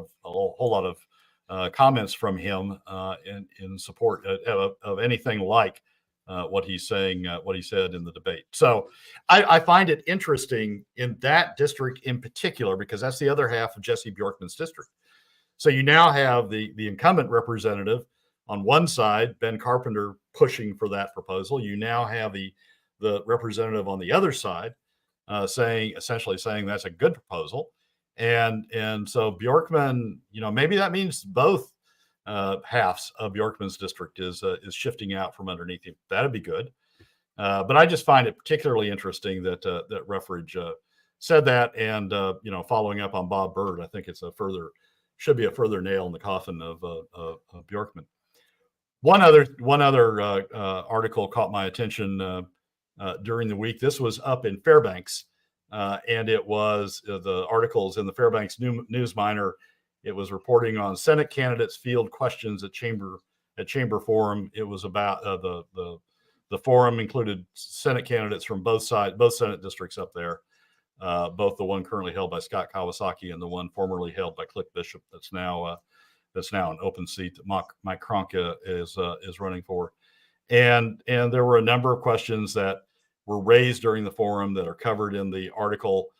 of comments from him in support of anything like what he's saying, what he said in the debate. So I find it interesting in that district in particular, because that's the other half of Jesse Bjorkman's district. So you now have the incumbent representative on one side, Ben Carpenter, pushing for that proposal. You now have the representative on the other side essentially saying that's a good proposal. And so Bjorkman, maybe that means both halves of Bjorkman's district is shifting out from underneath him. That'd be good. But I just find it particularly interesting that Ruffridge said that, and following up on Bob Byrd, I think should be a further nail in the coffin of Bjorkman. One other article caught my attention during the week. This was up in Fairbanks. And it was the articles in the Fairbanks News Miner. It was reporting on Senate candidates field questions at Chamber Forum. It was about the forum included Senate candidates from both Senate districts up there, both the one currently held by Scott Kawasaki and the one formerly held by Click Bishop. That's now an open seat that Mike Kronka is running for, and there were a number of questions that were raised during the forum that are covered in the article: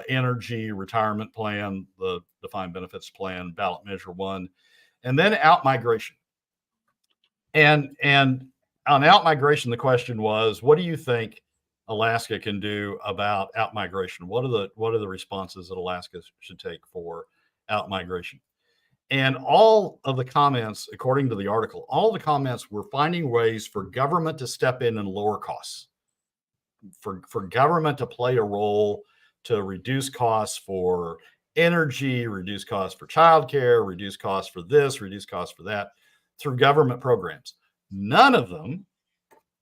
energy, retirement plan, the defined benefits plan, ballot measure 1, and then out-migration. And on out-migration, the question was, what do you think Alaska can do about out-migration? What are the responses that Alaska should take for out-migration? And all of the comments, according to the article, all the comments were finding ways for government to step in and lower costs. For government to play a role to reduce costs for energy, reduce costs for childcare, reduce costs for this, reduce costs for that, through government programs. None of them,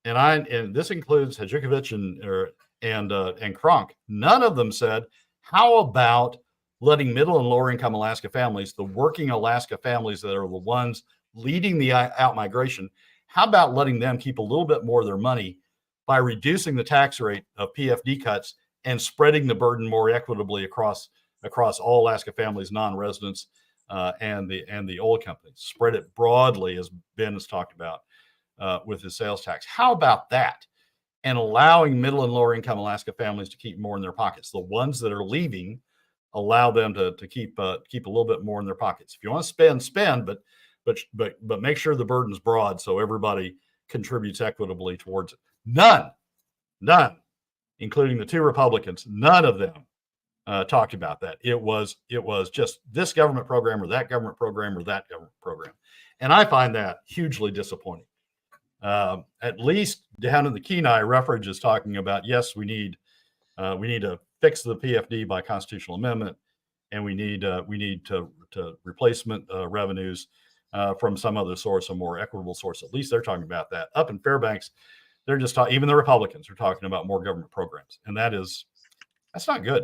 and this includes Hadjikovich and Kronk, none of them said, how about letting middle and lower income Alaska families, the working Alaska families that are the ones leading the out migration, how about letting them keep a little bit more of their money by reducing the tax rate of PFD cuts and spreading the burden more equitably across all Alaska families, non-residents, and the oil companies. Spread it broadly, as Ben has talked about with his sales tax. How about that? And allowing middle and lower income Alaska families to keep more in their pockets. The ones that are leaving, allow them to keep a little bit more in their pockets. If you want to spend, but make sure the burden's broad so everybody contributes equitably towards it. None, including the two Republicans, none of them talked about that. It was just this government program or that government program or that government program. And I find that hugely disappointing. At least down in the Kenai, Ruffridge is talking about, yes, we need to fix the PFD by constitutional amendment, and we need to replacement revenues from some other source, a more equitable source. At least they're talking about that. Up in Fairbanks, they're just talking, even the Republicans are talking about more government programs, and that's not good.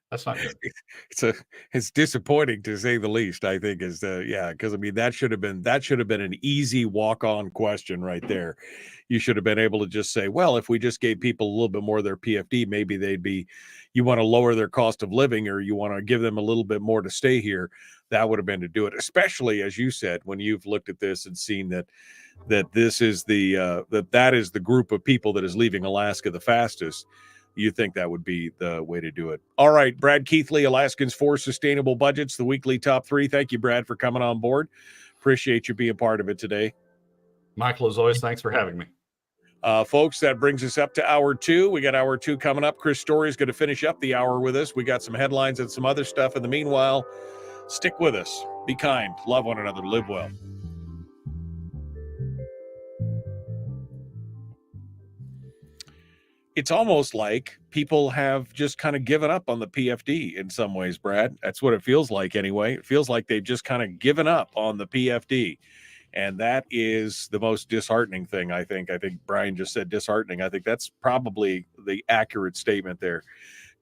That's not good. It's disappointing, to say the least, I think, because I mean, that should have been an easy walk-on question right there. You should have been able to just say, well, if we just gave people a little bit more of their PFD, maybe you want to lower their cost of living, or you want to give them a little bit more to stay here. That would have been to do it, especially, as you said, when you've looked at this and seen that this is that is the group of people that is leaving Alaska the fastest. You think that would be the way to do it. All right, Brad Keithley, Alaskans for Sustainable Budgets, the weekly top 3. Thank you, Brad, for coming on board. Appreciate you being part of it today. Michael, as always, thanks for having me. Folks, that brings us up to hour 2. We got hour 2 coming up. Chris Story is going to finish up the hour with us. We got some headlines and some other stuff. In the meanwhile, stick with us. Be kind. Love one another. Live well. it's almost like people have just kind of given up on the PFD in some ways, Brad. That's what it feels like anyway. It feels like they've just kind of given up on the PFD. And that is the most disheartening thing, I think. I think Brian just said disheartening. I think that's probably the accurate statement there,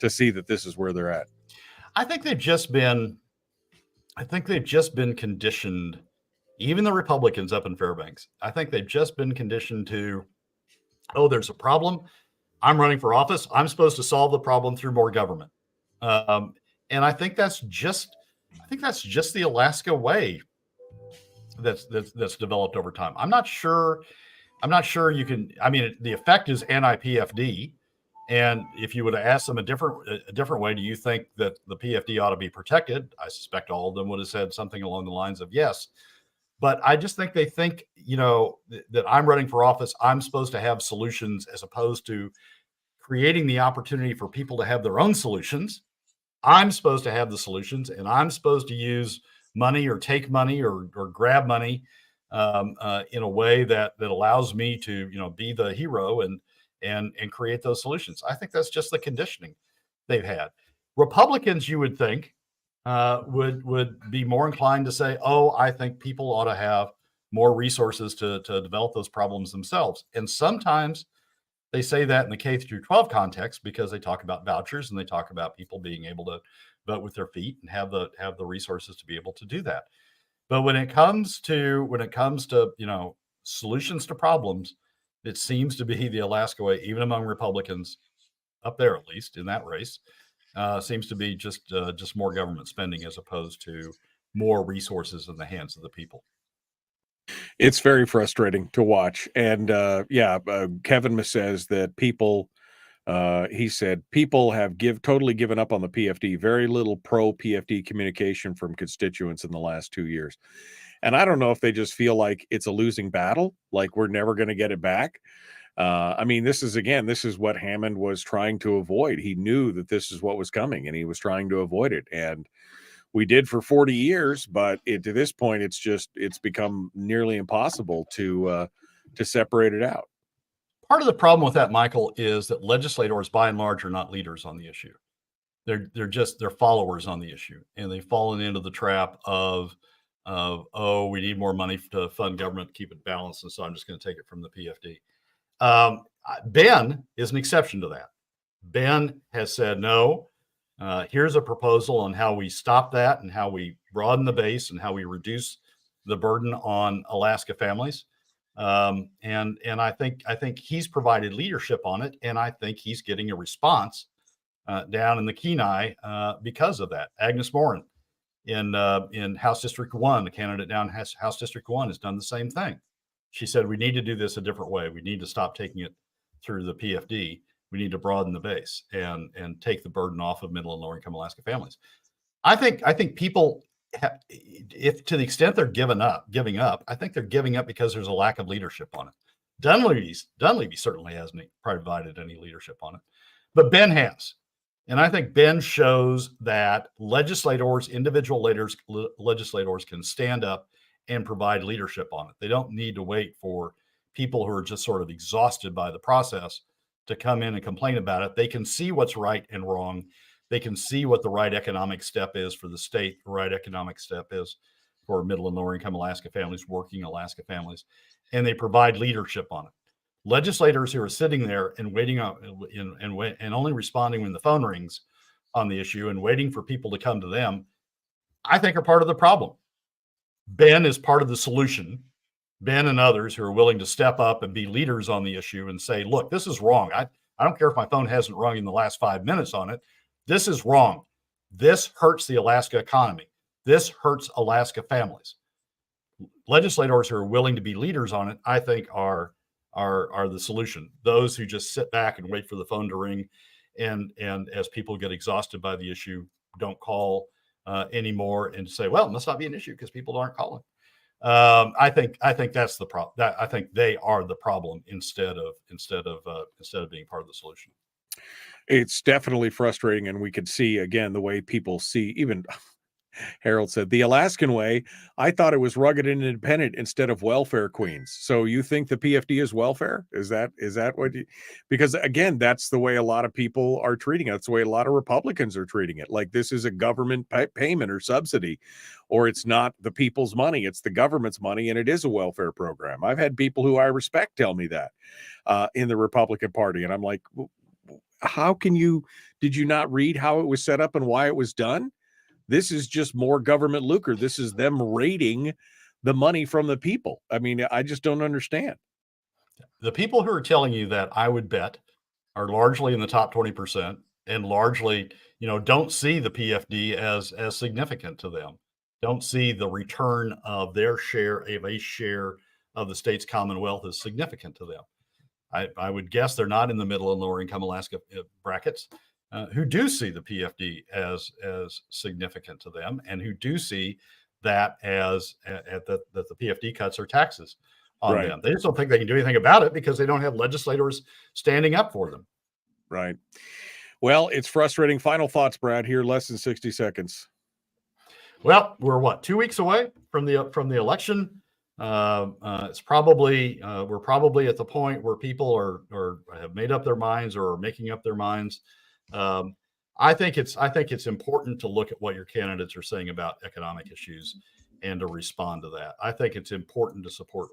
to see that this is where they're at. I think they've just been conditioned, even the Republicans up in Fairbanks. I think they've just been conditioned to, oh, there's a problem. I'm running for office. I'm supposed to solve the problem through more government. And I think that's just the Alaska way that's developed over time. I'm not sure you can. I mean, the effect is anti-PFD. And if you would have asked them a different way, do you think that the PFD ought to be protected? I suspect all of them would have said something along the lines of yes. But I just think they think, that I'm running for office, I'm supposed to have solutions, as opposed to creating the opportunity for people to have their own solutions. I'm supposed to have the solutions, and I'm supposed to use money or take money or grab money in a way that allows me to, be the hero and create those solutions. I think that's just the conditioning they've had. Republicans, you would think, would be more inclined to say, oh, I think people ought to have more resources to develop those problems themselves. And sometimes they say that in the K through 12 context, because they talk about vouchers and they talk about people being able to vote with their feet and have the resources to be able to do that. But when it comes to solutions to problems, it seems to be the Alaska way, even among Republicans up there, at least in that race, seems to be just more government spending as opposed to more resources in the hands of the people. It's very frustrating to watch. And Kevin says that people, he said, people have totally given up on the PFD. Very little pro-PFD communication from constituents in the last 2 years. And I don't know if they just feel like it's a losing battle, like we're never going to get it back. I mean, this is what Hammond was trying to avoid. He knew that this is what was coming, and he was trying to avoid it. And we did for 40 years, but to this point, it's become nearly impossible to separate it out. Part of the problem with that, Michael, is that legislators, by and large, are not leaders on the issue. They're followers on the issue, and they've fallen into the trap of oh, we need more money to fund government to keep it balanced, and so I'm just going to take it from the PFD. Ben is an exception to that. Ben has said, no, here's a proposal on how we stop that and how we broaden the base and how we reduce the burden on Alaska families. And I think he's provided leadership on it, and I think he's getting a response down in the Kenai because of that. Agnes Morin in House District 1, the candidate down House District 1, has done the same thing. She said, we need to do this a different way. We need to stop taking it through the PFD. We need to broaden the base and take the burden off of middle and lower income Alaska families. I think people, if to the extent they're giving up, I think they're giving up because there's a lack of leadership on it. Dunleavy certainly hasn't provided any leadership on it, but Ben has. And I think Ben shows that individual legislators can stand up and provide leadership on it. They don't need to wait for people who are just sort of exhausted by the process to come in and complain about it. They can see what's right and wrong. They can see what the right economic step is for the state, the right economic step is for middle and lower income Alaska families, working Alaska families, and they provide leadership on it. Legislators who are sitting there and waiting on and only responding when the phone rings on the issue and waiting for people to come to them, I think are part of the problem. Ben is part of the solution. Ben and others who are willing to step up and be leaders on the issue and say, look, this is wrong. I don't care if my phone hasn't rung in the last 5 minutes on it. This is wrong. This hurts the Alaska economy. This hurts Alaska families. Legislators who are willing to be leaders on it, I think, are the solution. Those who just sit back and wait for the phone to ring, and as people get exhausted by the issue, don't call anymore and say, well, it must not be an issue because people aren't calling. I think that's the problem. I think they are the problem instead of being part of the solution. It's definitely frustrating, and we could see again the way people see even Harold said, the Alaskan way, I thought it was rugged and independent instead of welfare queens. So you think the PFD is welfare? Is that what you, because again, that's the way a lot of people are treating it. That's the way a lot of Republicans are treating it. Like this is a government payment or subsidy, or it's not the people's money, it's the government's money, and it is a welfare program. I've had people who I respect tell me that in the Republican Party. And I'm like, how can you, did you not read how it was set up and why it was done? This is just more government lucre. This is them raiding the money from the people. I mean, I just don't understand. The people who are telling you that, I would bet, are largely in the top 20% and largely, don't see the PFD as significant to them. Don't see the return of their share of a share of the state's commonwealth as significant to them. I would guess they're not in the middle and lower income Alaska brackets who do see the PFD as significant to them, and who do see that as that the PFD cuts are taxes on them. They just don't think they can do anything about it because they don't have legislators standing up for them. Right. Well, it's frustrating. Final thoughts, Brad, here, less than 60 seconds. Well, we're 2 weeks away from the election. It's probably we're probably at the point where people are have made up their minds or are making up their minds. I think it's important to look at what your candidates are saying about economic issues and to respond to that. I think it's important to support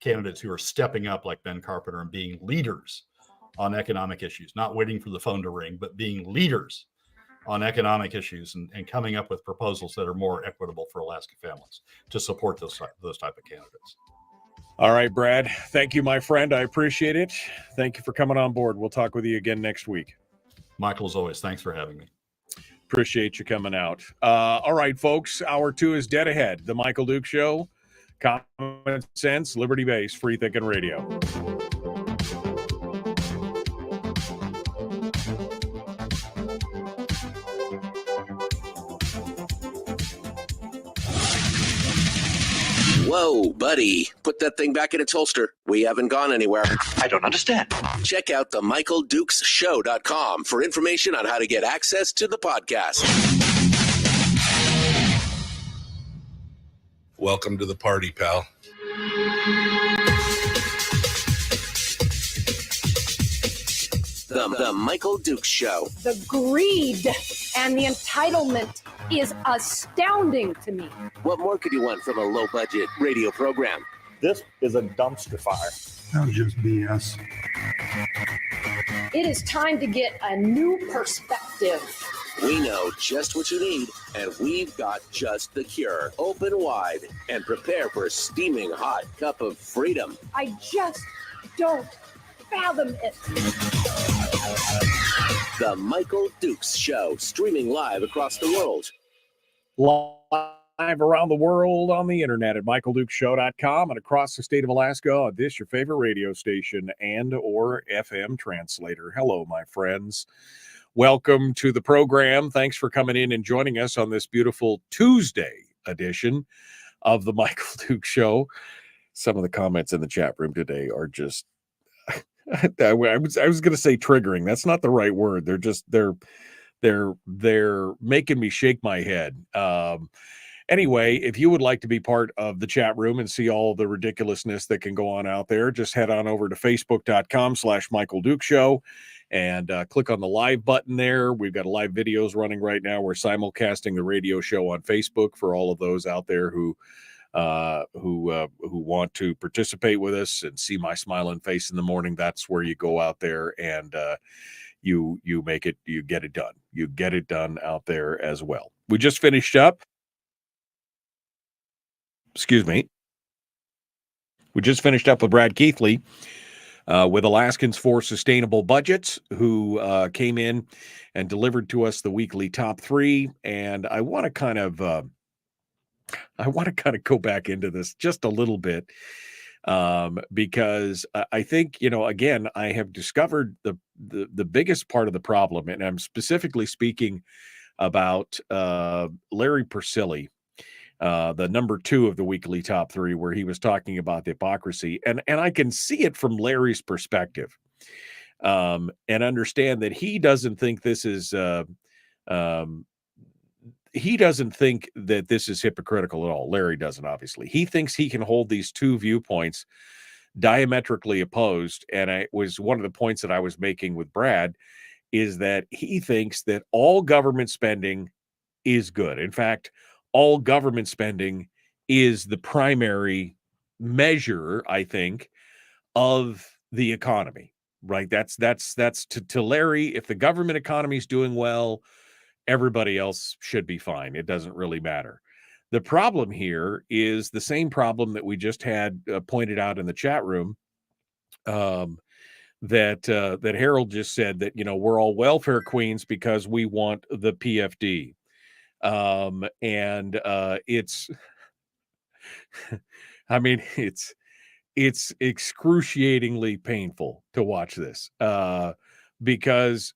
candidates who are stepping up like Ben Carpenter and being leaders on economic issues, not waiting for the phone to ring, but being leaders on economic issues and coming up with proposals that are more equitable for Alaska families to support those type of candidates. All right, Brad. Thank you, my friend. I appreciate it. Thank you for coming on board. We'll talk with you again next week. Michael, as always, thanks for having me. Appreciate you coming out. All right, folks. Hour 2 is dead ahead. The Michael Duke Show, common sense, liberty-based, free thinking radio. Whoa, buddy. Put that thing back in its holster. We haven't gone anywhere. I don't understand. Check out the MichaelDukesShow.com for information on how to get access to the podcast. Welcome to the party, pal. The Michael Dukes Show. The greed and the entitlement is astounding to me. What more could you want from a low-budget radio program? This is a dumpster fire. That was just BS. It is time to get a new perspective. We know just what you need, and we've got just the cure. Open wide and prepare for a steaming hot cup of freedom. I just don't fathom it. The Michael Dukes Show, streaming live across the world. Live around the world on the internet at michaeldukeshow.com and across the state of Alaska on this, your favorite radio station and or FM translator. Hello, my friends. Welcome to the program. Thanks for coming in and joining us on this beautiful Tuesday edition of the Michael Duke Show. Some of the comments in the chat room today are just, I was going to say triggering. That's not the right word. They're making me shake my head. Anyway, if you would like to be part of the chat room and see all the ridiculousness that can go on out there, just head on over to facebook.com/Michael Duke Show and click on the live button there. We've got live videos running right now. We're simulcasting the radio show on Facebook for all of those out there who want to participate with us and see my smiling face in the morning. That's where you go out there and you get it done. You get it done out there as well. We just finished up. We just finished up with Brad Keithley with Alaskans for Sustainable Budgets, who came in and delivered to us the weekly top 3. And I want to kind of go back into this just a little bit because I think, again, I have discovered the biggest part of the problem, and I'm specifically speaking about Larry Persily, the number 2 of the weekly top 3, where he was talking about the hypocrisy. And I can see it from Larry's perspective and understand that he doesn't think this is he doesn't think that this is hypocritical at all. Larry doesn't, obviously. He thinks he can hold these two viewpoints diametrically opposed. And it was one of the points that I was making with Brad, is that he thinks that all government spending is good. In fact, all government spending is the primary measure, I think, of the economy, right? That's to Larry. If the government economy is doing well, everybody else should be fine. It doesn't really matter. The problem here is the same problem that we just had pointed out in the chat room. That Harold just said, that, we're all welfare queens because we want the PFD. It's, I mean, it's excruciatingly painful to watch this, because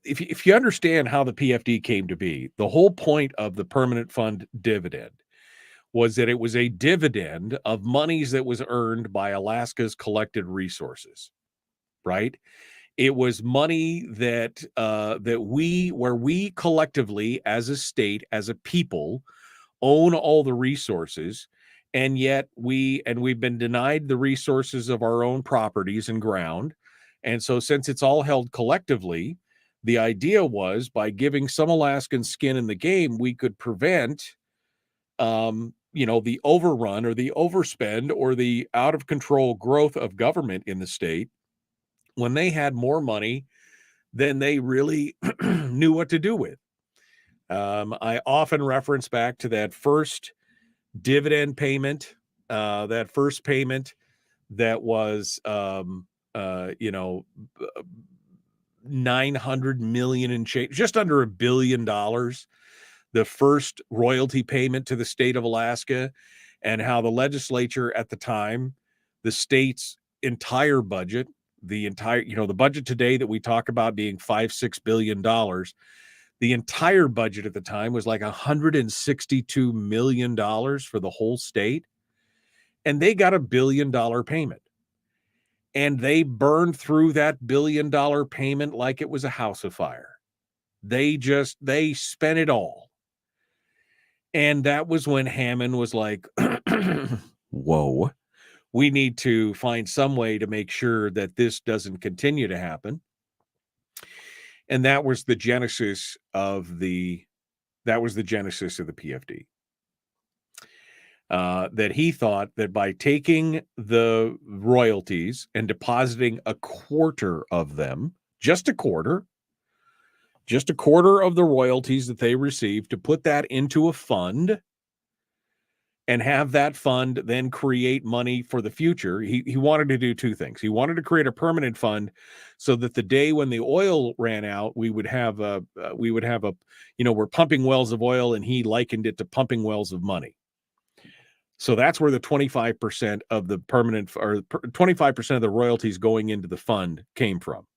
if you understand how the PFD came to be, the whole point of the permanent fund dividend was that it was a dividend of monies that was earned by Alaska's collected resources, right? It was money that where we collectively, as a state, as a people, own all the resources, and yet we've been denied the resources of our own properties and ground. And so, since it's all held collectively, the idea was, by giving some Alaskans skin in the game, we could prevent the overrun or the overspend or the out of control growth of government in the state when they had more money than they really knew what to do with. I often reference back to that first dividend payment, that first payment that was, 900 million and change, just under $1 billion. The first royalty payment to the state of Alaska, and how the legislature at the time, the state's entire budget, the budget today that we talk about being $5-6 billion, the entire budget at the time was like $162 million for the whole state. And they got $1 billion payment. And they burned through that $1 billion payment like it was a house of fire. They spent it all. And that was when Hammond was like, whoa, we need to find some way to make sure that this doesn't continue to happen. And that was the genesis of the PFD. That he thought that by taking the royalties and depositing a quarter of them, just a quarter of the royalties that they received, to put that into a fund and have that fund then create money for the future. He wanted to do two things. He wanted to create a permanent fund so that the day when the oil ran out, we would have we're pumping wells of oil, and he likened it to pumping wells of money. So that's where the 25% of the permanent, or 25% of the royalties going into the fund came from.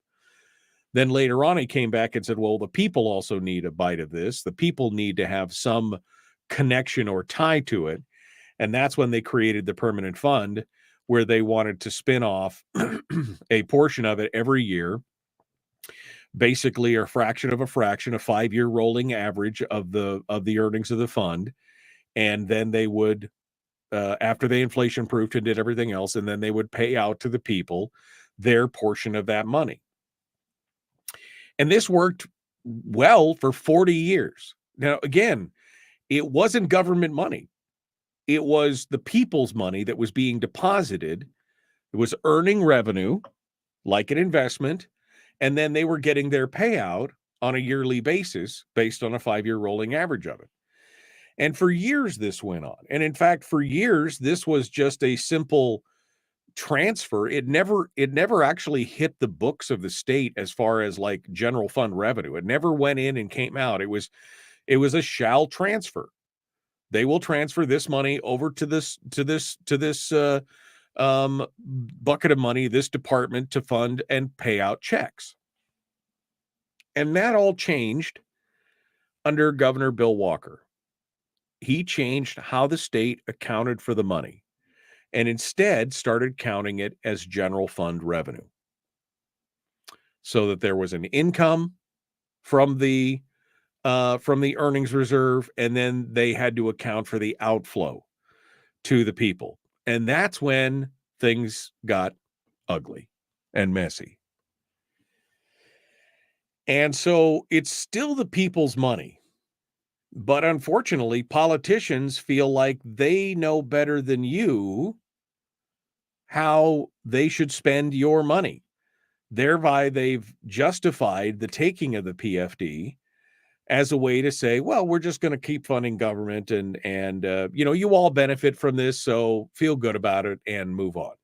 Then later on, he came back and said, well, the people also need a bite of this. The people need to have some connection or tie to it. And that's when they created the permanent fund, where they wanted to spin off a portion of it every year, basically a fraction of a fraction, a 5-year rolling average of the earnings of the fund. And then they would, after they inflation proofed and did everything else, and then they would pay out to the people their portion of that money. And this worked well for 40 years. Now, again, it wasn't government money. It was the people's money that was being deposited. It was earning revenue like an investment, and then they were getting their payout on a yearly basis based on a 5-year rolling average of it. And for years this went on. And in fact, for years, this was just a simple transfer. It never actually hit the books of the state as far as like general fund revenue. It never went in and came out. It was a shall transfer. They will transfer this money over to this bucket of money, this department, to fund and pay out checks. And that all changed under Governor Bill Walker. He changed how the state accounted for the money, and instead started counting it as general fund revenue, so that there was an income from the from the earnings reserve, and then they had to account for the outflow to the people. And that's when things got ugly and messy. And so it's still the people's money. But unfortunately, politicians feel like they know better than you how they should spend your money. Thereby, they've justified the taking of the PFD as a way to say, well, we're just going to keep funding government and you all benefit from this, so feel good about it and move on.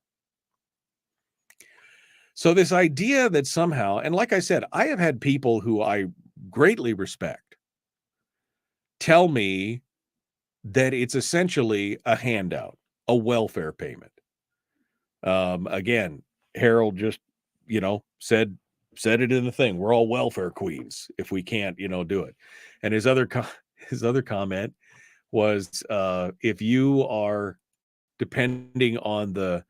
So this idea that somehow, and like I said, I have had people who I greatly respect tell me that it's essentially a handout, a welfare payment. Again, Harold just, said it in the thing. We're all welfare queens if we can't, do it. And his other comment was, if you are depending on the,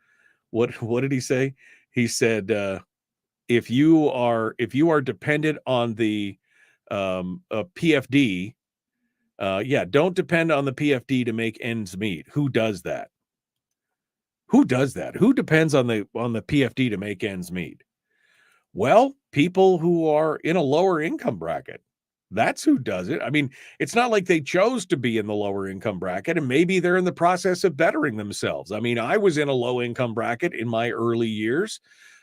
what did he say? He said, if you are dependent on the PFD, don't depend on the PFD to make ends meet. Who does that? Who does that? Who depends on the PFD to make ends meet? Well, people who are in a lower income bracket. That's who does it. I mean, it's not like they chose to be in the lower income bracket, and maybe they're in the process of bettering themselves. I mean, I was in a low income bracket in my early years.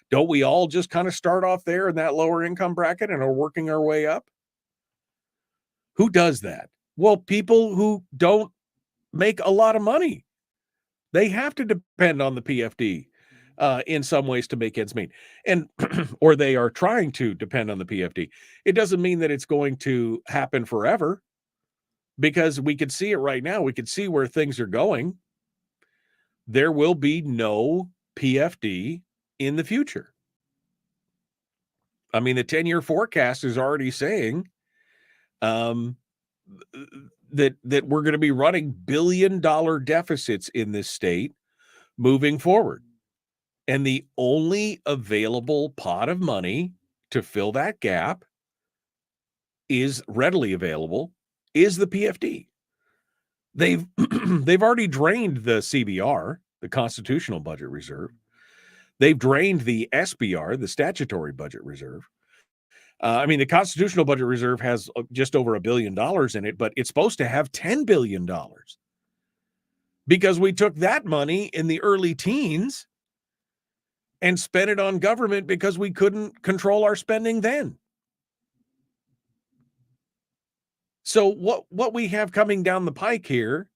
Don't we all just kind of start off there in that lower income bracket and are working our way up? Who does that? Well, people who don't make a lot of money. They have to depend on the PFD in some ways to make ends meet, and or they are trying to depend on the PFD. It doesn't mean that it's going to happen forever, because we could see it right now. We could see where things are going. There will be no PFD in the future. I mean, the 10-year forecast is already saying that we're going to be running billion-dollar deficits in this state moving forward. And the only available pot of money to fill that gap is readily available is the PFD. They've already drained the CBR, the Constitutional Budget Reserve. They've drained the SBR, the Statutory Budget Reserve. The Constitutional Budget Reserve has just over $1 billion in it, but it's supposed to have $10 billion because we took that money in the early teens and spent it on government because we couldn't control our spending then. So what we have coming down the pike here,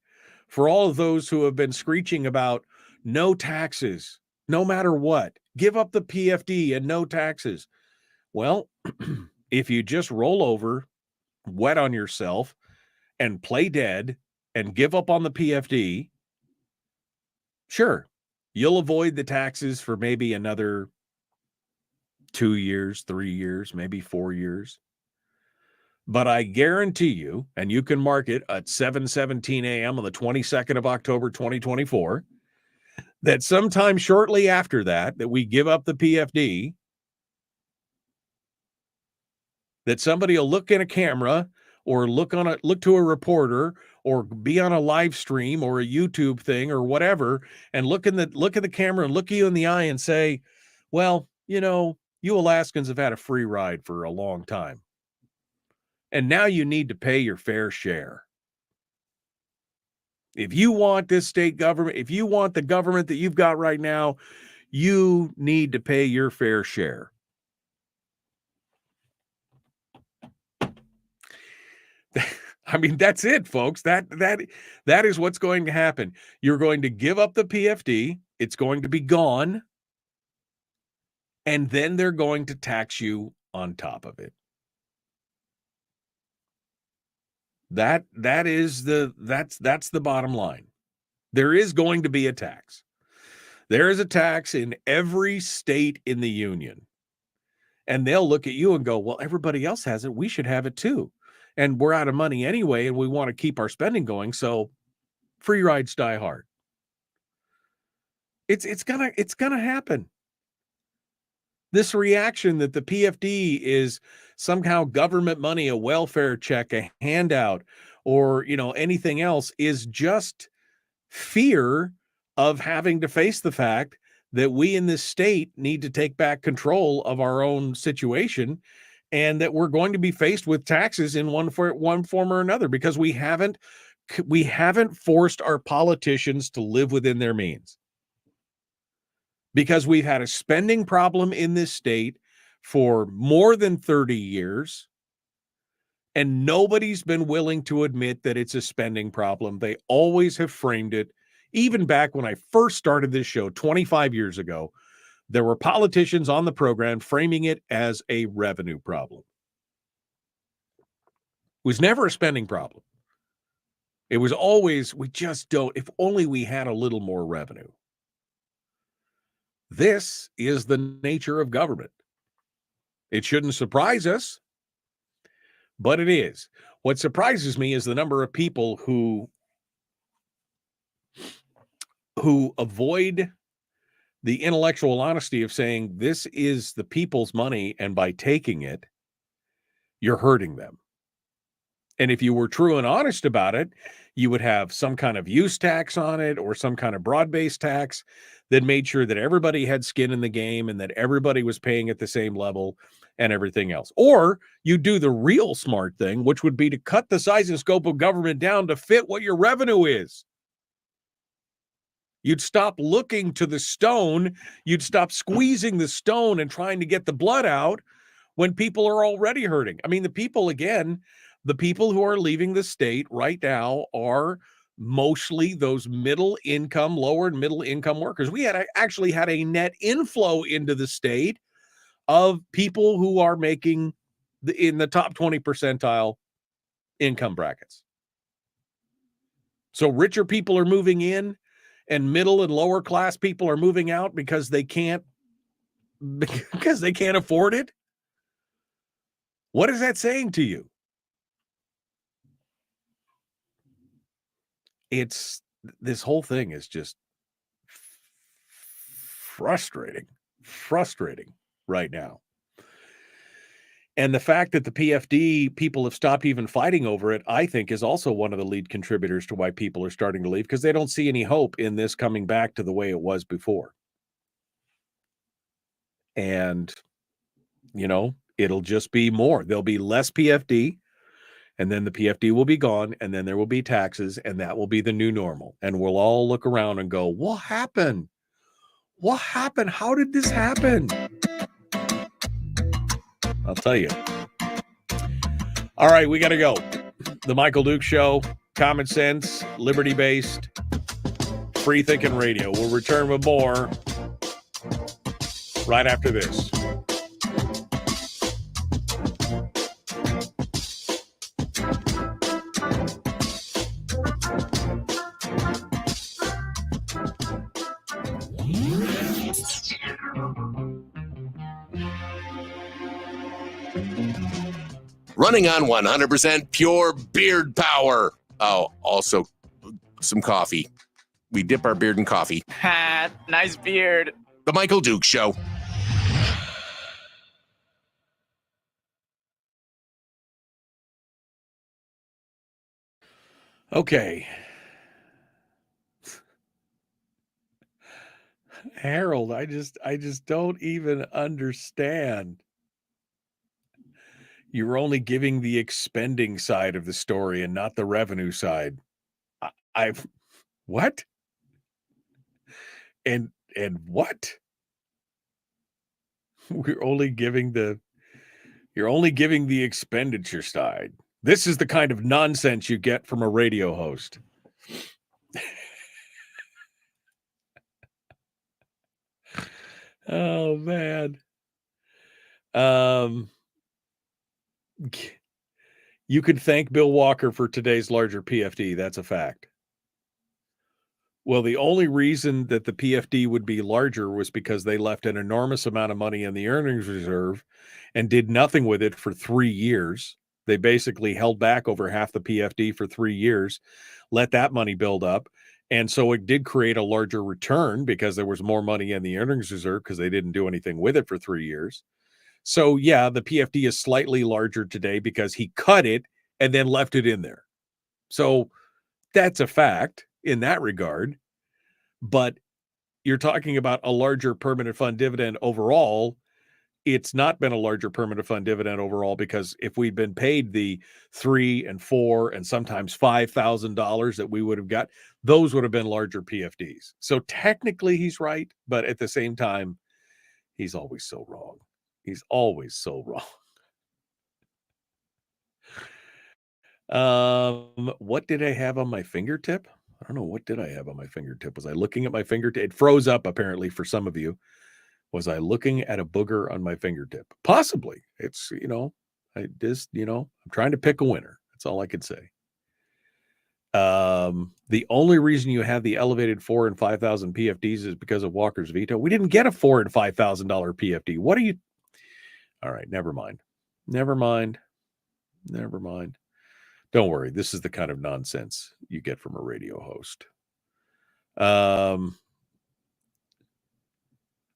for all of those who have been screeching about no taxes, no matter what, give up the PFD and no taxes. Well, if you just roll over, wet on yourself, and play dead and give up on the PFD, sure, you'll avoid the taxes for maybe another 2 years, 3 years, maybe 4 years. But I guarantee you, and you can mark it at 7:17 a.m. on the 22nd of October, 2024, that sometime shortly after that we give up the PFD, that somebody will look in a camera or look to a reporter or be on a live stream or a YouTube thing or whatever, and look at the camera and look you in the eye and say, well, you Alaskans have had a free ride for a long time, and now you need to pay your fair share. If you want this state government, if you want the government that you've got right now, you need to pay your fair share. I mean, that's it, folks. That is what's going to happen. You're going to give up the PFD. It's going to be gone. And then they're going to tax you on top of it. That's the bottom line. There is going to be a tax. There is a tax in every state in the union. And they'll look at you and go, well, everybody else has it. We should have it too. And we're out of money anyway, and we want to keep our spending going. So free rides die hard. It's gonna happen. This reaction that the PFD is somehow government money, a welfare check, a handout, or, anything else is just fear of having to face the fact that we in this state need to take back control of our own situation, and that we're going to be faced with taxes in one form or another, because we haven't forced our politicians to live within their means, because we've had a spending problem in this state for more than 30 years, and nobody's been willing to admit that it's a spending problem. They always have framed it. Even back when I first started this show 25 years ago, there were politicians on the program framing it as a revenue problem. It was never a spending problem. It was always, we just don't, if only we had a little more revenue. This is the nature of government. It shouldn't surprise us, but it is. What surprises me is the number of people who avoid the intellectual honesty of saying this is the people's money, and by taking it, you're hurting them. And if you were true and honest about it, you would have some kind of use tax on it, or some kind of broad-based tax that made sure that everybody had skin in the game and that everybody was paying at the same level and everything else. Or you do the real smart thing, which would be to cut the size and scope of government down to fit what your revenue is. You'd stop looking to the stone. You'd stop squeezing the stone and trying to get the blood out when people are already hurting. I mean, the people who are leaving the state right now are mostly those lower and middle income workers. We actually had a net inflow into the state of people who are making in the top 20 percentile income brackets. So richer people are moving in, and middle and lower class people are moving out because they can't afford it. What is that saying to you? This whole thing is just frustrating right now. And the fact that the PFD people have stopped even fighting over it, I think, is also one of the lead contributors to why people are starting to leave, because they don't see any hope in this coming back to the way it was before. And, it'll just be more. There'll be less PFD, and then the PFD will be gone, and then there will be taxes, and that will be the new normal. And we'll all look around and go, what happened? What happened? How did this happen? I'll tell you. All right, we got to go. The Michael Duke Show, common sense, liberty-based, free-thinking radio. We'll return with more right after this. Running on 100% pure beard power. Oh, also some coffee. We dip our beard in coffee. Ha, nice beard. The Michael Duke Show. Okay. Harold, I just don't even understand. You were only giving the expending side of the story and not the revenue side. What? And what? You're only giving the expenditure side. This is the kind of nonsense you get from a radio host. Oh man. You could thank Bill Walker for today's larger PFD. That's a fact. Well, the only reason that the PFD would be larger was because they left an enormous amount of money in the earnings reserve and did nothing with it for 3 years. They basically held back over half the PFD for 3 years, let that money build up. And so it did create a larger return because there was more money in the earnings reserve because they didn't do anything with it for 3 years. So yeah, the PFD is slightly larger today because he cut it and then left it in there. So that's a fact in that regard. But you're talking about a larger permanent fund dividend overall. It's not been a larger permanent fund dividend overall because if we'd been paid the $3,000 and $4,000 and sometimes $5,000 that we would have got, those would have been larger PFDs. So technically he's right, but at the same time, he's always so wrong. He's always so wrong. What did I have on my fingertip? I don't know. What did I have on my fingertip? Was I looking at my fingertip? It froze up apparently for some of you. Was I looking at a booger on my fingertip? Possibly. It's, I'm trying to pick a winner. That's all I could say. The only reason you have the elevated 4,000 and 5,000 PFDs is because of Walker's veto. We didn't get a $4,000 and $5,000 PFD. What are you? All right, never mind. Don't worry. This is the kind of nonsense you get from a radio host.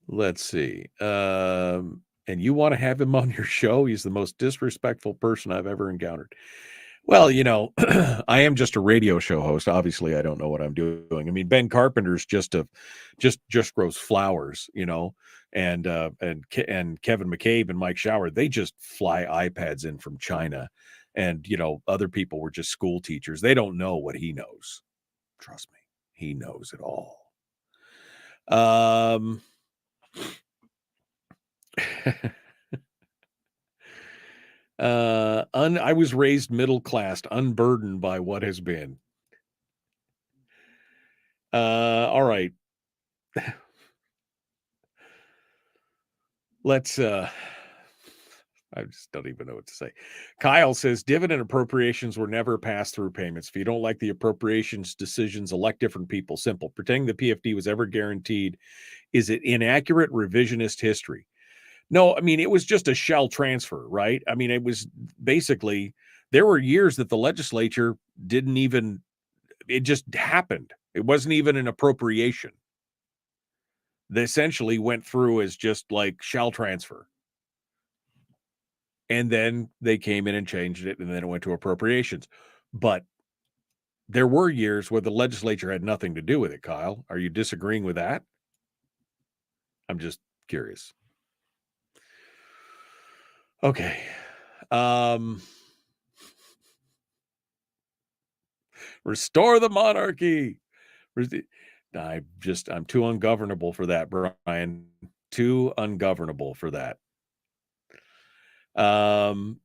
Let's see. And you want to have him on your show? He's the most disrespectful person I've ever encountered. Well, I am just a radio show host. Obviously, I don't know what I'm doing. I mean, Ben Carpenter's just grows flowers, and Kevin McCabe and Mike Shower, they just fly iPads in from China. And, other people were just school teachers. They don't know what he knows. Trust me, he knows it all. I was raised middle class, unburdened by what has been. All right. Let's I just don't even know what to say. Kyle says dividend appropriations were never pass-through payments. If you don't like the appropriations decisions, elect different people. Simple. Pretending the PFD was ever guaranteed is it inaccurate revisionist history. No, I mean, it was just a shell transfer, right? I mean, it was basically, there were years that the legislature didn't even, it just happened. It wasn't even an appropriation. They essentially went through as just like shell transfer. And then they came in and changed it, and then it went to appropriations. But there were years where the legislature had nothing to do with it, Kyle. Are you disagreeing with that? I'm just curious. Okay. Restore the monarchy. I'm too ungovernable for that, Brian. Too ungovernable for that. You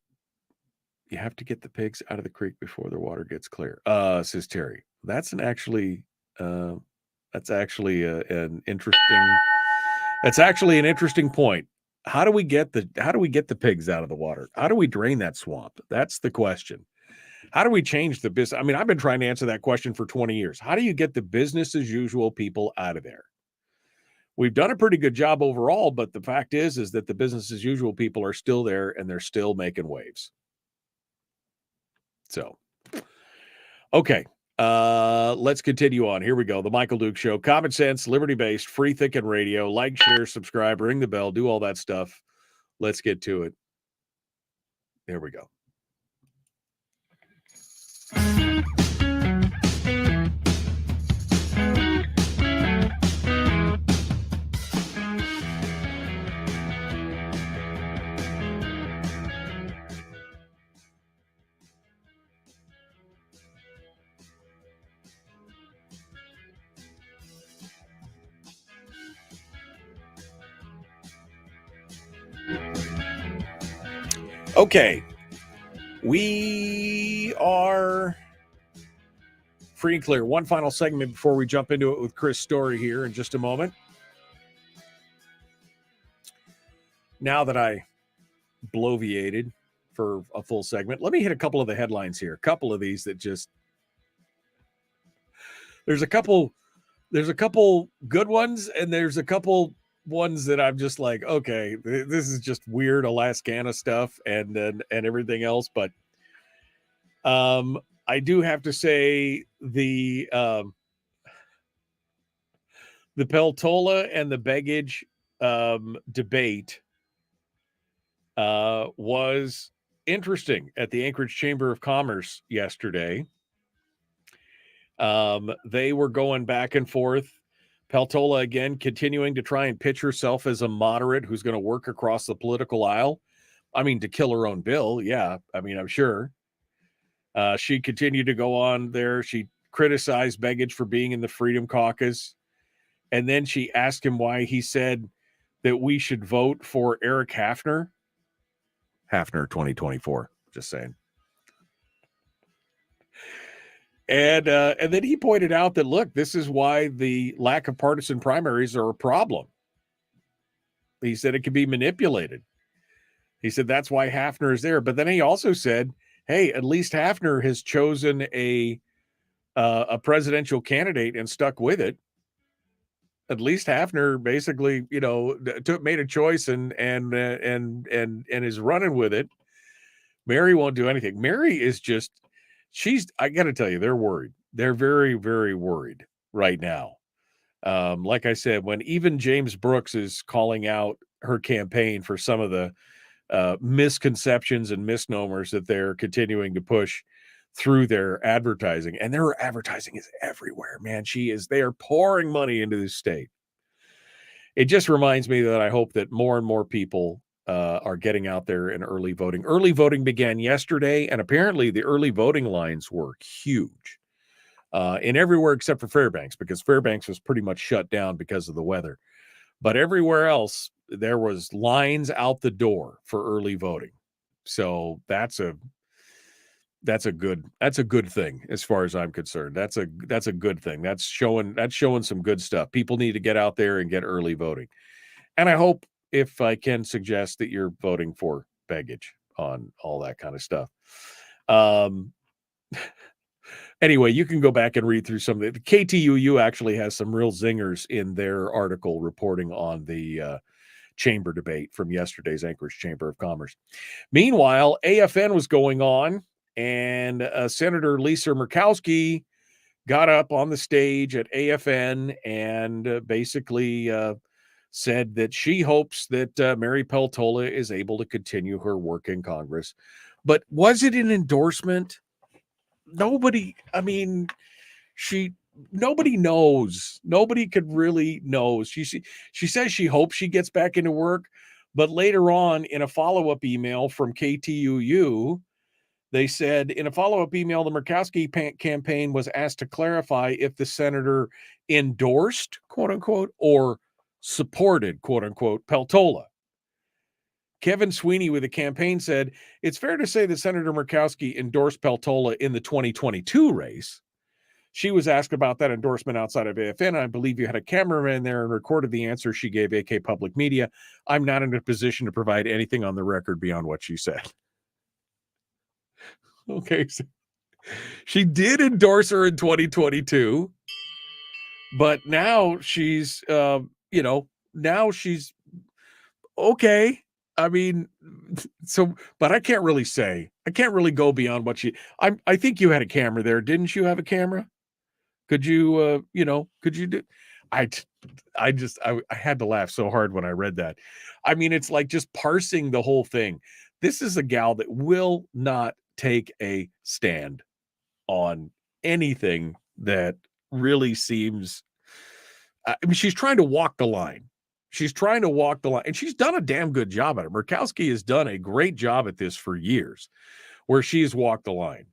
have to get the pigs out of the creek before the water gets clear. Says Terry. That's actually an interesting point. How do we get the pigs out of the water? How do we drain that swamp? That's the question. How do we change the business? I mean, I've been trying to answer that question for 20 years. How do you get the business as usual people out of there? We've done a pretty good job overall, but the fact is that the business as usual people are still there and they're still making waves. So, okay. Let's continue on. Here we go. The Michael Duke Show. Common sense, liberty-based, free thinking radio. Like, share, subscribe, ring the bell, do all that stuff. Let's get to it. There we go. Okay, we are free and clear. One final segment before we jump into it with Chris Story here in just a moment. Now that I bloviated for a full segment, let me hit a couple of the headlines here. A couple of these that just, there's a couple good ones, and there's a couple ones that I'm just like, okay, this is just weird Alaskana stuff and everything else. But I do have to say the Peltola and the Begich debate was interesting at the Anchorage Chamber of Commerce yesterday. They were going back and forth. Peltola, again, continuing to try and pitch herself as a moderate who's going to work across the political aisle. I mean, to kill her own bill. Yeah, I mean, I'm sure. She continued to go on there. She criticized Begich for being in the Freedom Caucus. And then she asked him why he said that we should vote for Eric Hafner. Hafner 2024, just saying. And then he pointed out that, look, this is why the lack of partisan primaries are a problem. He said it could be manipulated. He said that's why Hafner is there. But then he also said, hey, at least Hafner has chosen a presidential candidate and stuck with it. At least Hafner basically, made a choice and is running with it. Mary won't do anything. Mary is just, I got to tell you, they're worried. They're very, very worried right now. Like I said, when even James Brooks is calling out her campaign for some of the misconceptions and misnomers that they're continuing to push through their advertising, and their advertising is everywhere, man. They are pouring money into this state. It just reminds me that I hope that more and more people are getting out there in early voting. Early voting began yesterday, and apparently the early voting lines were huge in everywhere except for Fairbanks, because Fairbanks was pretty much shut down because of the weather. But everywhere else, there was lines out the door for early voting. So that's a good thing as far as I'm concerned. That's a good thing. That's showing some good stuff. People need to get out there and get early voting. And I hope, if I can suggest, that you're voting for Begich on all that kind of stuff. Anyway, you can go back and read through some of the KTUU actually has some real zingers in their article reporting on the chamber debate from yesterday's Anchorage Chamber of Commerce. Meanwhile, AFN was going on, and Senator Lisa Murkowski got up on the stage at AFN and basically said that she hopes that Mary Peltola is able to continue her work in Congress. But was it an endorsement? Nobody knows. Nobody could really know. She says she hopes she gets back into work, but later on in a follow-up email from KTUU, they said in a follow-up email, the Murkowski campaign was asked to clarify if the senator endorsed, quote unquote, or supported, quote unquote, Peltola. Kevin Sweeney with the campaign said, it's fair to say that Senator Murkowski endorsed Peltola in the 2022 race. She was asked about that endorsement outside of AFN. I believe you had a cameraman there and recorded the answer she gave AK Public Media. I'm not in a position to provide anything on the record beyond what she said. Okay. So she did endorse her in 2022, but now she's, now she's okay. I mean, but I can't really go beyond what I think you had a camera there. Didn't you have a camera? Could you, could you do? I had to laugh so hard when I read that. I mean, it's like just parsing the whole thing. This is a gal that will not take a stand on anything that really seems, she's trying to walk the line. And she's done a damn good job at it. Murkowski has done a great job at this for years, where she's walked the line.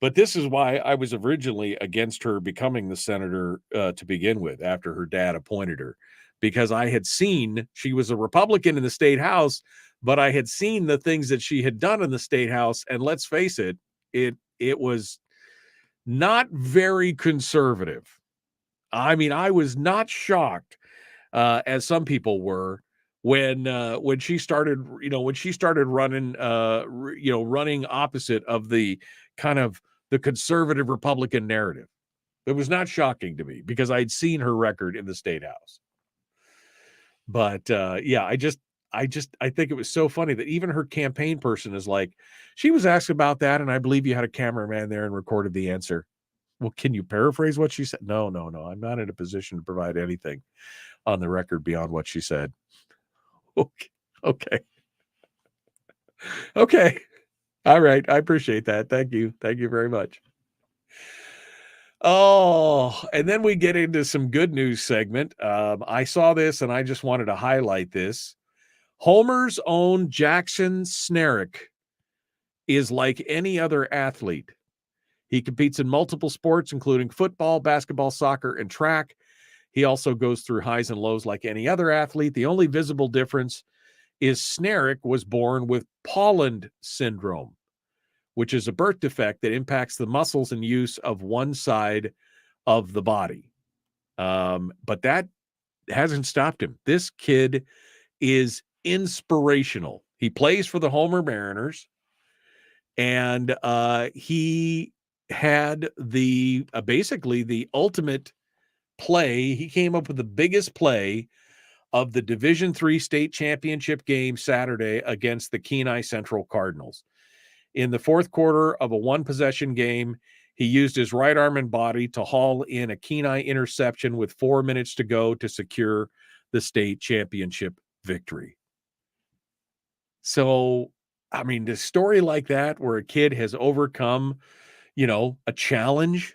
But this is why I was originally against her becoming the senator to begin with, after her dad appointed her, because I had seen she was a Republican in the state house, but I had seen the things that she had done in the state house. And let's face it, it was not very conservative. I mean, I was not shocked, as some people were, when she started running, running opposite of the kind of the conservative Republican narrative. It was not shocking to me because I'd seen her record in the state house. But I think it was so funny that even her campaign person is like, she was asked about that, and I believe you had a cameraman there and recorded the answer. Well, can you paraphrase what she said? No. I'm not in a position to provide anything on the record beyond what she said. Okay. Okay. All right. I appreciate that. Thank you. Thank you very much. Oh, and then we get into some good news segment. I saw this and I just wanted to highlight this. Homer's own Jackson Snerick is like any other athlete. He competes in multiple sports, including football, basketball, soccer, and track. He also goes through highs and lows like any other athlete. The only visible difference is Snerick was born with Pauland syndrome, which is a birth defect that impacts the muscles and use of one side of the body. But that hasn't stopped him. This kid is inspirational. He plays for the Homer Mariners, and he had the basically the ultimate play. He came up with the biggest play of the Division III state championship game Saturday against the Kenai Central Cardinals. In the fourth quarter of a one-possession game, he used his right arm and body to haul in a Kenai interception with 4 minutes to go to secure the state championship victory. So, I mean, the story like that where a kid has overcome, a challenge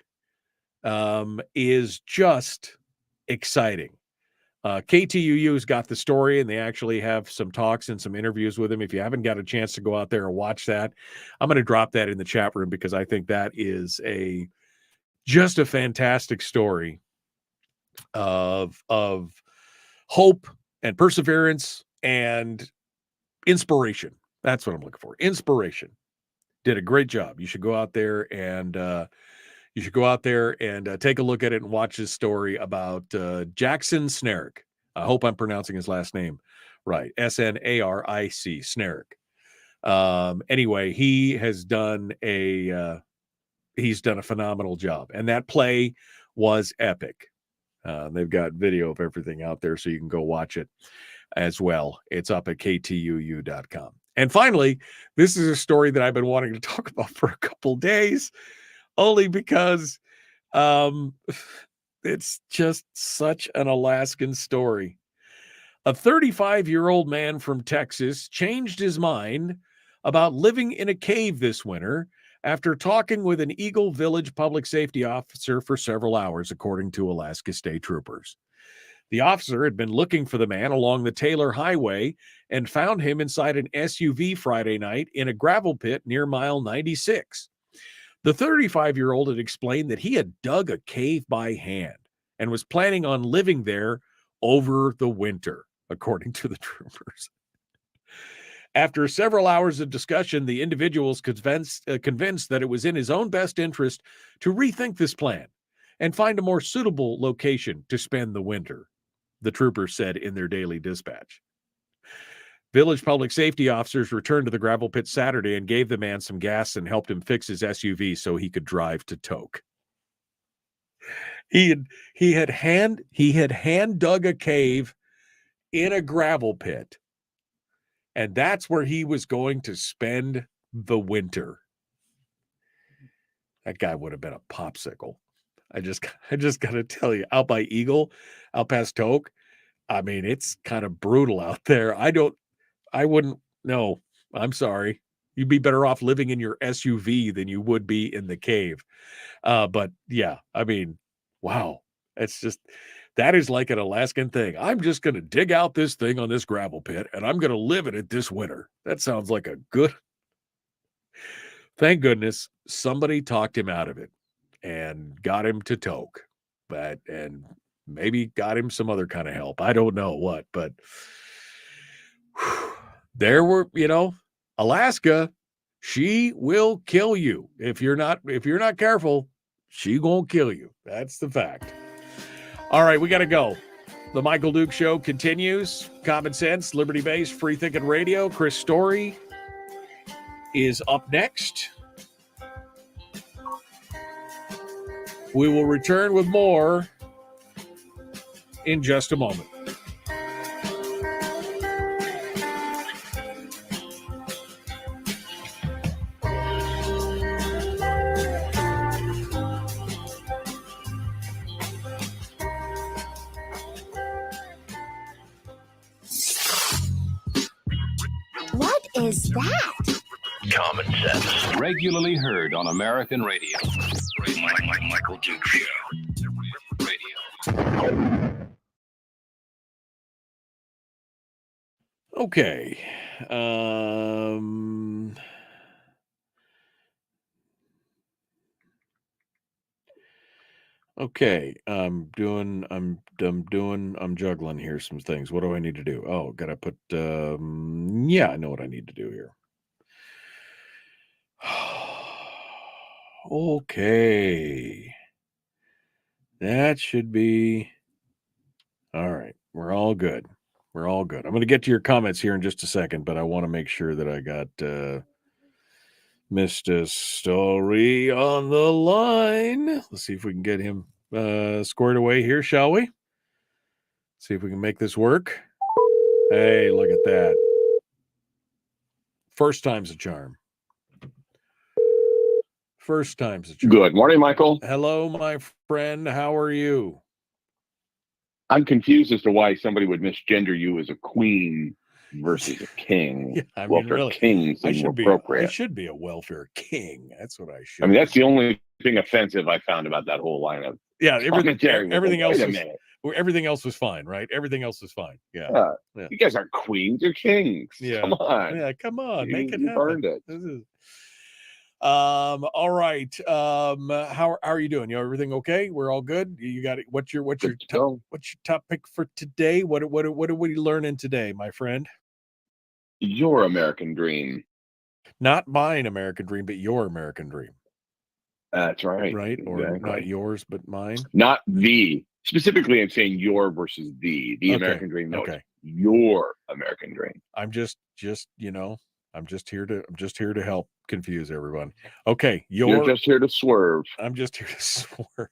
is just exciting. KTUU's got the story, and they actually have some talks and some interviews with him. If you haven't got a chance to go out there and watch that, I'm going to drop that in the chat room because I think that is just a fantastic story of hope and perseverance and inspiration. That's what I'm looking for. Inspiration. Did a great job. You should go out there and take a look at it and watch his story about Jackson Snerick. I hope I'm pronouncing his last name right. Snaric, Snerick. Anyway, he has done a phenomenal job, and that play was epic. They've got video of everything out there, so you can go watch it as well. It's up at KTUU.com. And finally, this is a story that I've been wanting to talk about for a couple days, only because it's just such an Alaskan story. A 35-year-old man from Texas changed his mind about living in a cave this winter after talking with an Eagle Village public safety officer for several hours, according to Alaska State Troopers. The officer had been looking for the man along the Taylor Highway and found him inside an SUV Friday night in a gravel pit near mile 96. The 35-year-old had explained that he had dug a cave by hand and was planning on living there over the winter, according to the troopers. After several hours of discussion, the individual was convinced that it was in his own best interest to rethink this plan and find a more suitable location to spend the winter, the troopers said in their daily dispatch. Village public safety officers returned to the gravel pit Saturday and gave the man some gas and helped him fix his SUV so he could drive to Tok. He had hand dug a cave in a gravel pit, and that's where he was going to spend the winter. That guy would have been a popsicle. I just got to tell you, out by Eagle, out past Tok, I mean, it's kind of brutal out there. I wouldn't. No, I'm sorry. You'd be better off living in your SUV than you would be in the cave. But yeah, I mean, wow. That is like an Alaskan thing. I'm just going to dig out this thing on this gravel pit and I'm going to live in it this winter. That sounds like a good. Thank goodness somebody talked him out of it and got him to Tok, and maybe got him some other kind of help. I don't know what, but there were, Alaska, she will kill you. If you're not careful, she gonna kill you. That's the fact. All right, we got to go. The Michael Duke Show continues. Common sense, liberty-based, free-thinking radio. Chris Story is up next. We will return with more in just a moment. is that? Common sense. Regularly heard on American radio. Michael Duke Show. Radio. Okay. Okay. I'm juggling here some things. What do I need to do? Oh, gotta put, yeah, I know what I need to do here. Okay. That should be all right. We're all good. We're all good. I'm going to get to your comments here in just a second, but I want to make sure that I got Mr. Story on the line. Let's see if we can get him squared away here, shall we? See if we can make this work. Hey, look at that. First time's a charm. First time's a charm. Good morning, Michael. Hello, my friend. How are you? I'm confused as to why somebody would misgender you as a queen versus a king. Yeah, I mean, welfare really, king seems more appropriate. I should be a welfare king. That's what I should. I mean, that's the only thing offensive I found about that whole lineup. Yeah, everything else was fine, right? Everything else was fine. Yeah. You guys aren't queens, you're kings. Yeah. Come on. Yeah, come on. Make it you happen. Earned it. All right. How are you doing? You know, everything okay? We're all good. You got it. What's your topic for today? What are we learning today, my friend? Your American dream. Not mine American dream, but your American dream. That's right. Right? Or exactly. not yours, but mine. Not the. Specifically, I'm saying your versus the American dream. No, it's your American dream. I'm just you know, I'm just here to help confuse everyone. Okay, you're just here to swerve. I'm just here to swerve.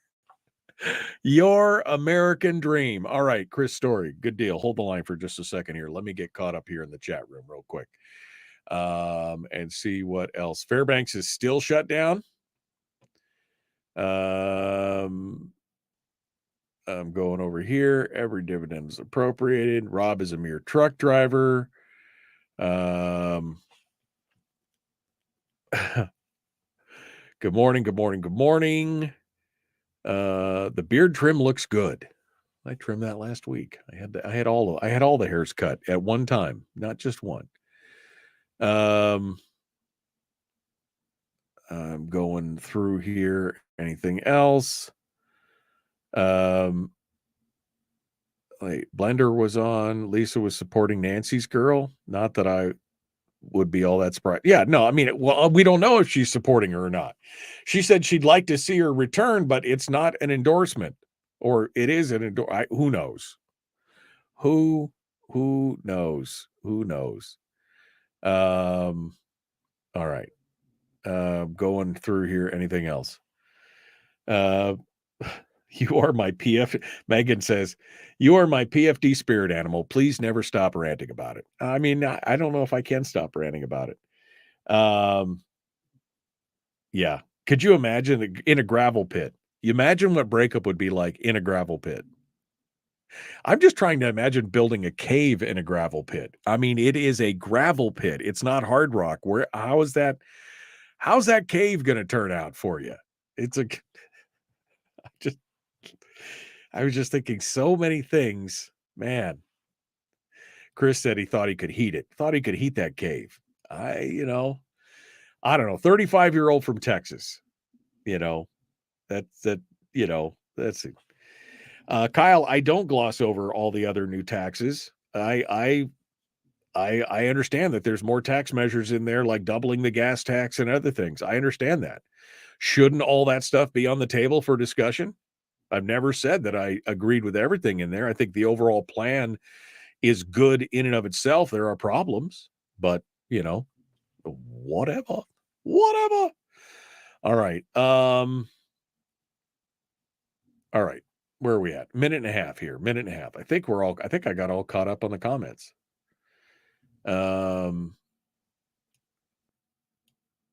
Your American dream. All right, Chris Story. Good deal. Hold the line for just a second here. Let me get caught up here in the chat room real quick. And see what else. Fairbanks is still shut down. I'm going over here. Every dividend is appropriated. Rob is a mere truck driver. Good morning. The beard trim looks good. I trimmed that last week. I had all the hairs cut at one time, not just one. I'm going through here. Anything else? Blender was on. Lisa was supporting Nancy's girl. Not that I would be all that surprised. Yeah, no, I mean, well, we don't know if she's supporting her or not. She said she'd like to see her return, but it's not an endorsement, or it is an endorsement. Who knows? Who knows? Who knows? All right. Going through here. Anything else? You are my PF. Megan says, you are my PFD spirit animal. Please never stop ranting about it. I mean, I don't know if I can stop ranting about it. Yeah. Could you imagine in a gravel pit? You imagine what breakup would be like in a gravel pit. I'm just trying to imagine building a cave in a gravel pit. I mean, it is a gravel pit. It's not hard rock. How's that cave going to turn out for you? I was just thinking so many things, man. Chris said he thought he could heat it. Thought he could heat that cave. I don't know. 35-year-old from Texas. That's it. Kyle, I don't gloss over all the other new taxes. I understand that there's more tax measures in there, like doubling the gas tax and other things. I understand that. Shouldn't all that stuff be on the table for discussion? I've never said that I agreed with everything in there. I think the overall plan is good in and of itself. There are problems, but whatever. All right. All right. Where are we at? Minute and a half here. I think I got all caught up on the comments.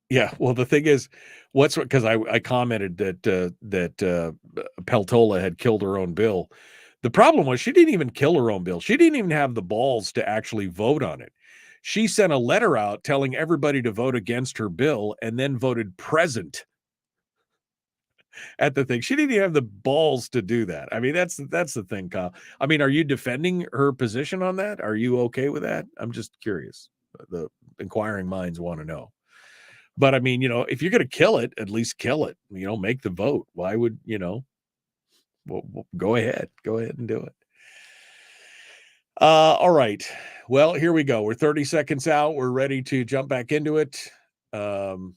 Yeah, well, the thing is, because I commented that Peltola had killed her own bill. The problem was she didn't even kill her own bill. She didn't even have the balls to actually vote on it. She sent a letter out telling everybody to vote against her bill and then voted present at the thing. She didn't even have the balls to do that. I mean, that's the thing, Kyle. I mean, are you defending her position on that? Are you okay with that? I'm just curious. The inquiring minds want to know. But I mean, if you're going to kill it, at least kill it. Make the vote. Why would, well, go ahead and do it. All right. Well, here we go. We're 30 seconds out. We're ready to jump back into it. Pull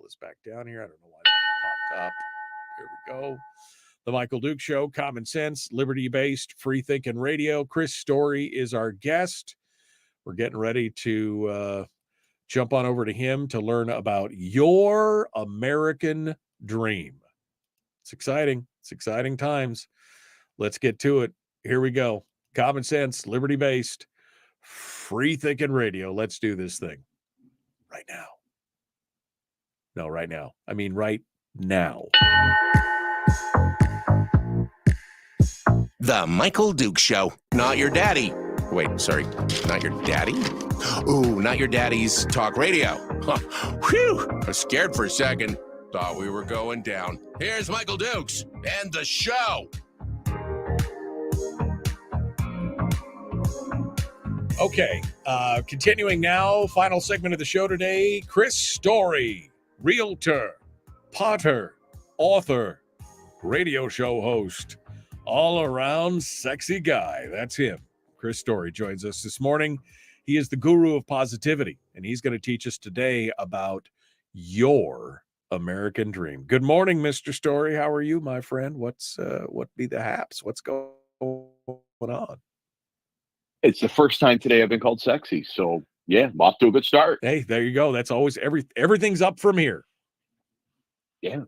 this back down here. I don't know why that popped up. There we go. The Michael Duke Show, common sense, liberty-based, free-thinking radio. Chris Story is our guest. We're getting ready to jump on over to him to learn about your American dream. It's exciting. It's exciting times. Let's get to it. Here we go. Common sense, liberty-based, free-thinking radio. Let's do this thing right now. No, right now. I mean, right now. The Michael Duke Show. Not your daddy. Wait, sorry. Not your daddy? Ooh, not your daddy's talk radio. Huh. Whew. I was scared for a second. Thought we were going down. Here's Michael Dukes and the show. Okay, continuing now, final segment of the show today, Chris Story, realtor, potter, author, radio show host, all-around sexy guy. That's him. Chris Story joins us this morning. He is the guru of positivity, and he's going to teach us today about your American dream. Good morning, Mr. Story. How are you, my friend? What be the haps? What's going on? It's the first time today I've been called sexy. So yeah, I'm off to a good start. Hey, there you go. That's always everything's up from here. Yeah.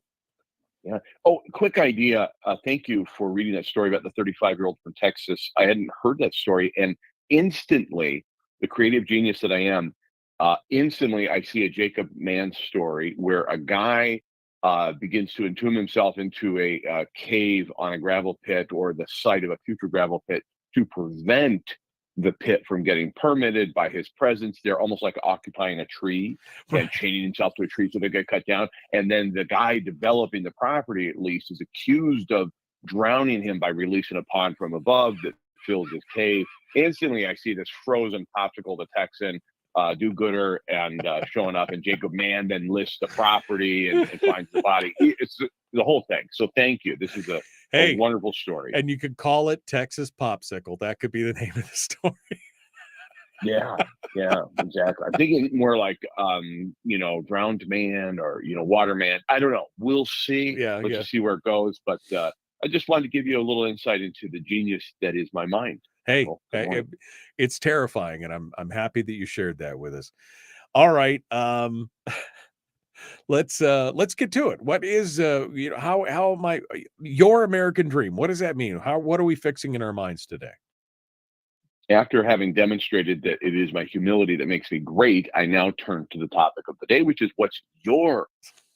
Yeah. Oh, quick idea. Thank you for reading that story about the 35-year-old from Texas. I hadn't heard that story. And instantly, the creative genius that I am, instantly I see a Jacob Mann story where a guy begins to entomb himself into a cave on a gravel pit or the site of a future gravel pit to prevent the pit from getting permitted by his presence. They're almost like occupying a tree and chaining himself to a tree so they get cut down. And then the guy developing the property, at least, is accused of drowning him by releasing a pond from above that fills his cave. Instantly, I see this frozen popsicle, the Texan, do-gooder, and showing up, and Jacob Mann then lists the property and finds the body. It's the whole thing. So thank you. This is a wonderful story. And you could call it Texas Popsicle. That could be the name of the story. Yeah, exactly. I'm thinking more like, drowned man or, water man. I don't know. We'll see. Let's just see where it goes. But I just wanted to give you a little insight into the genius that is my mind. Hey, it's terrifying, and I'm happy that you shared that with us. All right, let's get to it. What is how am I your American dream? What does that mean? What are we fixing in our minds today? After having demonstrated that it is my humility that makes me great, I now turn to the topic of the day, which is what's your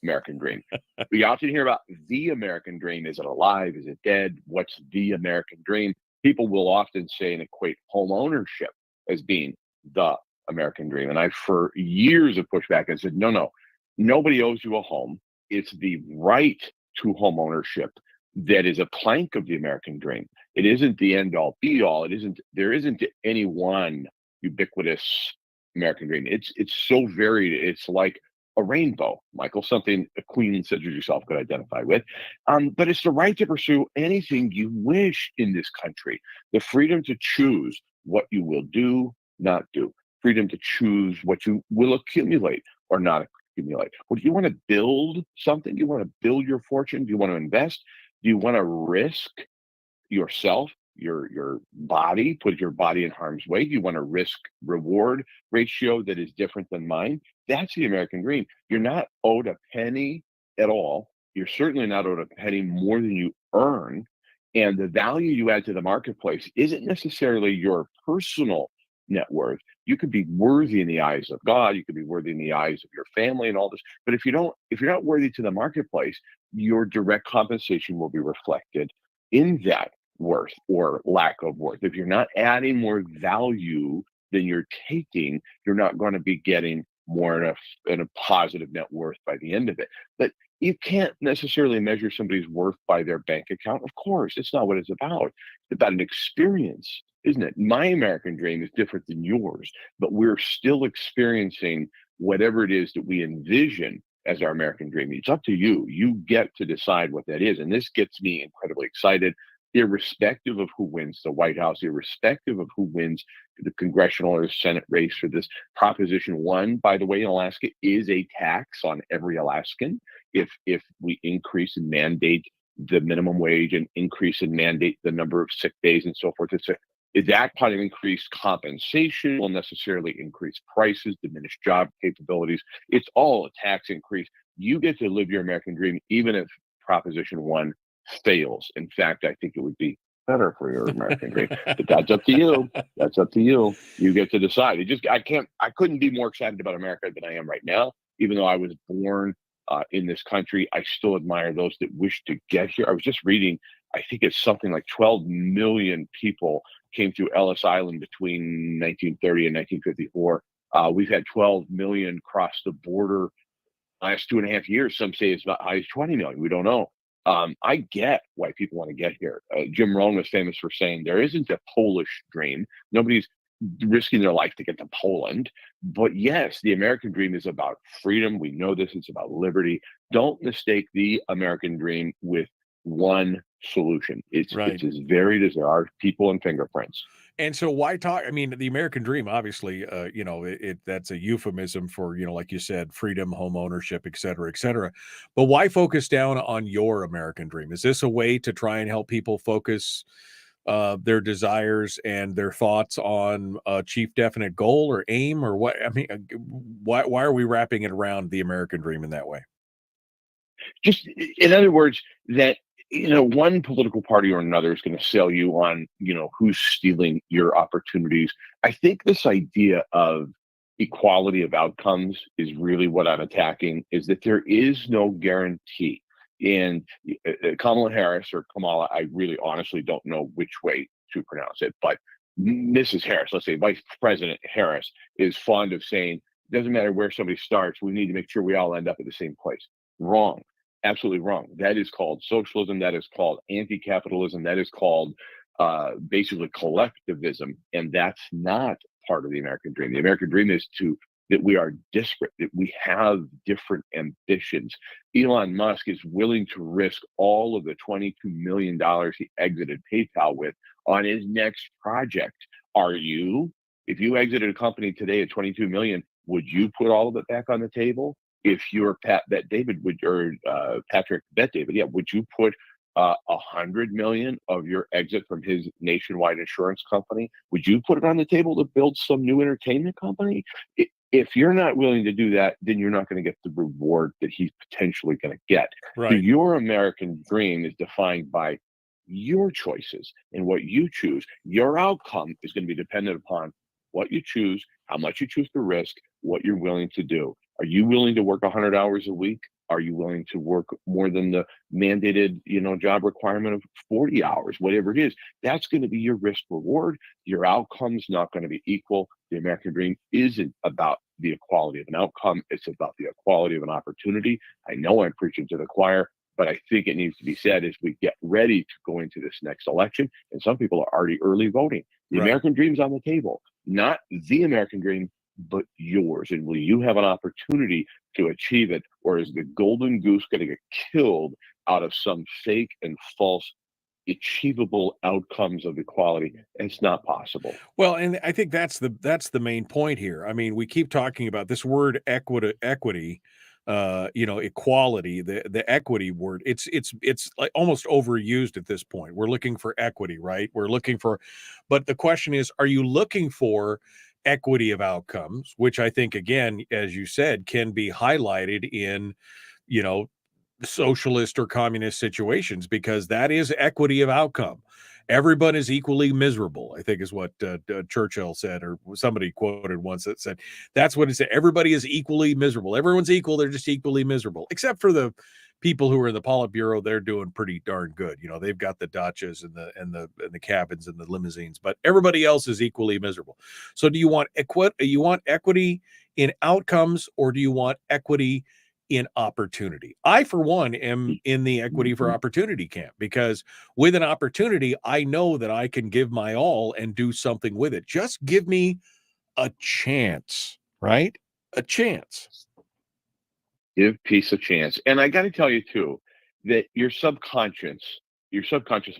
American dream? We often hear about the American dream. Is it alive? Is it dead? What's the American dream? People will often say and equate home ownership as being the American dream. And I, for years, have pushed back and said, no, nobody owes you a home. It's the right to home ownership that is a plank of the American dream. It isn't the end all be all. There isn't any one ubiquitous American dream. It's so varied. It's like a rainbow, Michael, something a queen such as yourself could identify with. But it's the right to pursue anything you wish in this country. The freedom to choose what you will do, not do. Freedom to choose what you will accumulate or not accumulate. Well, do you want to build something? Do you want to build your fortune? Do you want to invest? Do you want to risk yourself, your body, put your body in harm's way? Do you want a risk reward ratio that is different than mine? That's the American dream. You're not owed a penny at all. You're certainly not owed a penny more than you earn. And the value you add to the marketplace isn't necessarily your personal net worth. You could be worthy in the eyes of God. You could be worthy in the eyes of your family and all this. But if you're not worthy to the marketplace, your direct compensation will be reflected in that worth or lack of worth. If you're not adding more value than you're taking, you're not going to be getting more in a positive net worth by the end of it. But you can't necessarily measure somebody's worth by their bank account. Of course, it's not what it's about. It's about an experience, isn't it? My American dream is different than yours, but we're still experiencing whatever it is that we envision as our American dream. It's up to you. You get to decide what that is. And this gets me incredibly excited, irrespective of who wins the White House, irrespective of who wins the congressional or Senate race for this. Proposition 1, by the way, in Alaska, is a tax on every Alaskan. If we increase and mandate the minimum wage and increase and mandate the number of sick days and so forth, is that kind of increased compensation will necessarily increase prices, diminish job capabilities. It's all a tax increase. You get to live your American dream, even if Proposition 1 fails. In fact, I think it would be better for your American dream. But that's up to you. That's up to you. You get to decide. I couldn't be more excited about America than I am right now. Even though I was born in this country, I still admire those that wish to get here. I was just reading, I think it's something like 12 million people came through Ellis Island between 1930 and 1954. We've had 12 million cross the border last 2.5 years. Some say it's about high as 20 million. We don't know. I get why people want to get here. Jim Rohn was famous for saying there isn't a Polish dream. Nobody's risking their life to get to Poland. But yes, the American dream is about freedom. We know this. It's about liberty. Don't mistake the American dream with one solution. It's as varied as there are people and fingerprints. And so why talk? I mean, the American dream, obviously, that's a euphemism for, like you said, freedom, home ownership, et cetera, et cetera. But why focus down on your American dream? Is this a way to try and help people focus their desires and their thoughts on a chief definite goal or aim or what? I mean, why are we wrapping it around the American dream in that way? Just in other words, that one political party or another is going to sell you on, who's stealing your opportunities. I think this idea of equality of outcomes is really what I'm attacking, is that there is no guarantee. And Kamala Harris, or Kamala, I really honestly don't know which way to pronounce it, but Mrs. Harris, let's say Vice President Harris, is fond of saying, it doesn't matter where somebody starts, we need to make sure we all end up at the same place. Wrong. Absolutely wrong. That is called socialism. That is called anti-capitalism. That is called basically collectivism. And that's not part of the American dream. The American dream is that we are disparate, that we have different ambitions. Elon Musk is willing to risk all of the $22 million he exited PayPal with on his next project. Are you? If you exited a company today at $22 million, would you put all of it back on the table? If you're Patrick Bet David, would you put $100 million of your exit from his nationwide insurance company? Would you put it on the table to build some new entertainment company? If you're not willing to do that, then you're not going to get the reward that he's potentially going to get. Right. So your American dream is defined by your choices and what you choose. Your outcome is going to be dependent upon what you choose, how much you choose to risk, what you're willing to do. Are you willing to work 100 hours a week? Are you willing to work more than the mandated, job requirement of 40 hours, whatever it is? That's going to be your risk reward. Your outcome's not going to be equal. The American dream isn't about the equality of an outcome. It's about the equality of an opportunity. I know I'm preaching to the choir, but I think it needs to be said as we get ready to go into this next election. And some people are already early voting. The American dream's on the table, not the American dream, but yours. And will you have an opportunity to achieve it? Or is the golden goose going to get killed out of some fake and false achievable outcomes of equality? It's not possible. Well, and I think that's the main point here. I mean, we keep talking about this word equity, equality, the equity word. It's like almost overused at this point. We're looking for equity, right? But the question is, are you looking for equity of outcomes, which I think, again, as you said, can be highlighted in, socialist or communist situations, because that is equity of outcome. Everyone is equally miserable, I think is what Churchill said, or somebody quoted once that said, that's what it said. Everybody is equally miserable. Everyone's equal. They're just equally miserable, except for the people who are in the Politburo. They're doing pretty darn good. You know, they've got the Dachas and the cabins and the limousines, but everybody else is equally miserable. So do you want equity in outcomes, or do you want equity in opportunity? I, for one, am in the equity for opportunity camp, because with an opportunity, I know that I can give my all and do something with it. Just give me a chance, right? A chance. Give peace a chance. And I got to tell you too, that your subconscious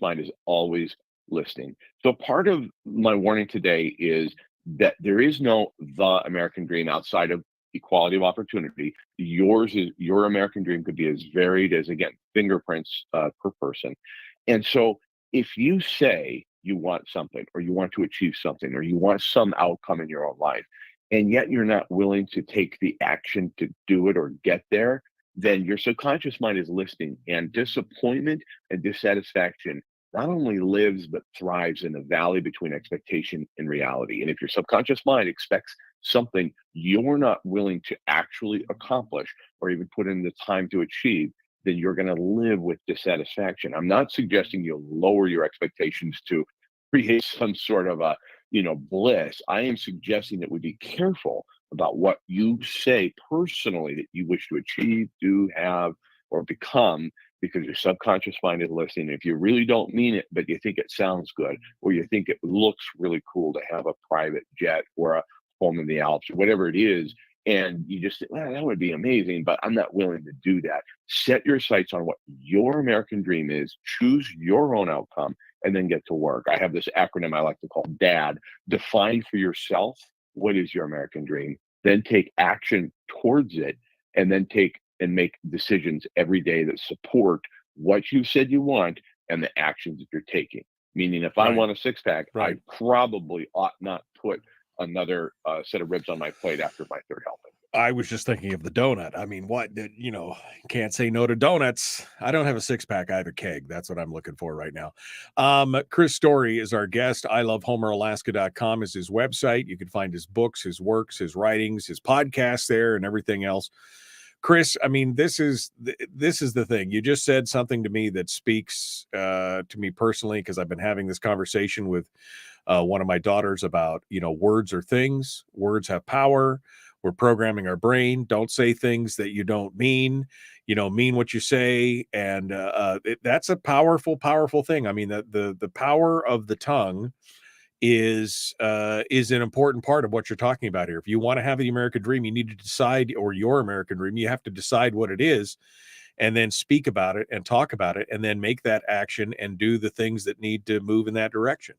mind is always listening. So part of my warning today is that there is no the American dream outside of equality of opportunity. Your American dream could be as varied as, again, fingerprints per person. And so if you say you want something, or you want to achieve something, or you want some outcome in your own life, and yet you're not willing to take the action to do it or get there, then your subconscious mind is listening, and disappointment and dissatisfaction not only lives but thrives in the valley between expectation and reality. And if your subconscious mind expects something you're not willing to actually accomplish or even put in the time to achieve, then you're going to live with dissatisfaction. I'm not suggesting you'll lower your expectations to create some sort of a bliss. I am suggesting that we be careful about what you say personally that you wish to achieve, do, have, or become, because your subconscious mind is listening. If you really don't mean it, but you think it sounds good, or you think it looks really cool to have a private jet or a home in the Alps, or whatever it is, and you just say, well, that would be amazing, but I'm not willing to do that. Set your sights on what your American dream is, choose your own outcome, and then get to work. I have this acronym I like to call DAD. Define for yourself what is your American dream, then take action towards it, and then make decisions every day that support what you said you want and the actions that you're taking. Meaning, if I want a six-pack, I probably ought not put another set of ribs on my plate after my third helping. I was just thinking of the donut. I mean, can't say no to donuts. I don't have a six-pack. I have a keg. That's what I'm looking for right now. Chris Story is our guest. ILoveHomerAlaska.com is his website. You can find his books, his works, his writings, his podcasts there, and everything else. Chris, I mean, this is the thing. You just said something to me that speaks to me personally, because I've been having this conversation with one of my daughters about, words are things. Words have power. We're programming our brain. Don't say things that you don't mean. Mean what you say, and that's a powerful, powerful thing. I mean, the power of the tongue is an important part of what you're talking about here. If you want to have the American dream, you need to decide, or your American dream, you have to decide what it is, and then speak about it and talk about it, and then make that action and do the things that need to move in that direction.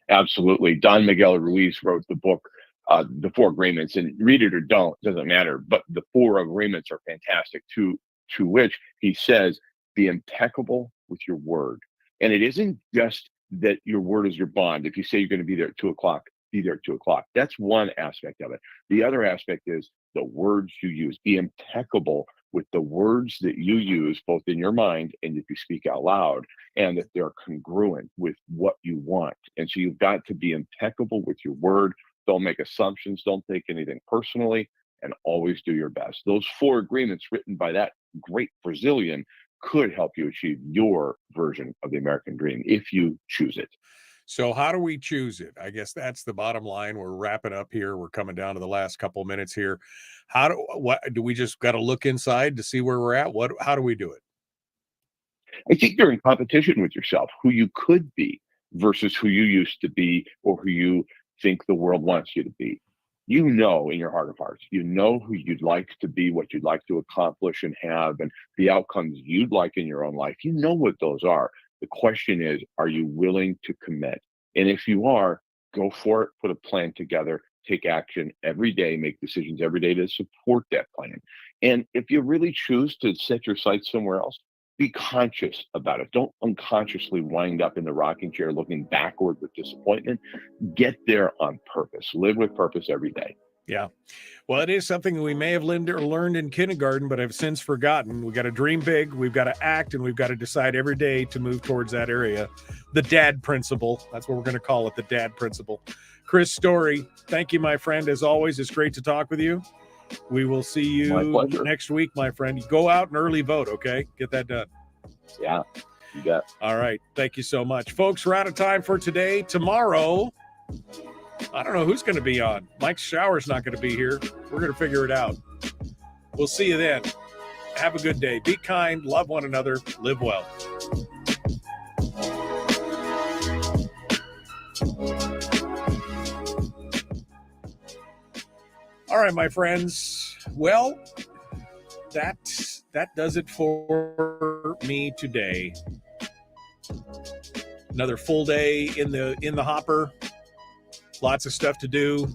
Absolutely. Don Miguel Ruiz wrote the book, The Four Agreements, and read it or don't, doesn't matter. But the four agreements are fantastic, to which he says, be impeccable with your word. And it isn't just that your word is your bond. If you say you're going to be there at 2:00, be there at 2:00. That's one aspect of it. The other aspect is the words you use. Be impeccable with the words that you use, both in your mind and if you speak out loud, and that they're congruent with what you want. And so you've got to be impeccable with your word. Don't make assumptions. Don't take anything personally, and always do your best. Those four agreements written by that great Brazilian could help you achieve your version of the American dream if you choose it. So how do we choose it? I guess that's the bottom line. We're wrapping up here. We're coming down to the last couple minutes here. What do we just got to look inside to see where we're at? How do we do it? I think you're in competition with yourself, who you could be versus who you used to be, or who you think the world wants you to be. In your heart of hearts, who you'd like to be, what you'd like to accomplish and have, and the outcomes you'd like in your own life. You know what those are. The question is, are you willing to commit? And if you are, go for it, put a plan together, take action every day, make decisions every day to support that plan. And if you really choose to set your sights somewhere else, be conscious about it. Don't unconsciously wind up in the rocking chair looking backward with disappointment. Get there on purpose. Live with purpose every day. Yeah. Well, it is something that we may have learned in kindergarten, but have since forgotten. We got to dream big, we've got to act, and we've got to decide every day to move towards that area. The dad principle. That's what we're going to call it, the dad principle. Chris Story, thank you, my friend. As always, it's great to talk with you. We will see you next week, my friend. Go out and early vote, okay? Get that done. Yeah, you got it. All right. Thank you so much. Folks, we're out of time for today. Tomorrow, I don't know who's going to be on. Mike Shower's not going to be here. We're going to figure it out. We'll see you then. Have a good day. Be kind. Love one another. Live well. All right, my friends. Well, that does it for me today. Another full day in the hopper. Lots of stuff to do.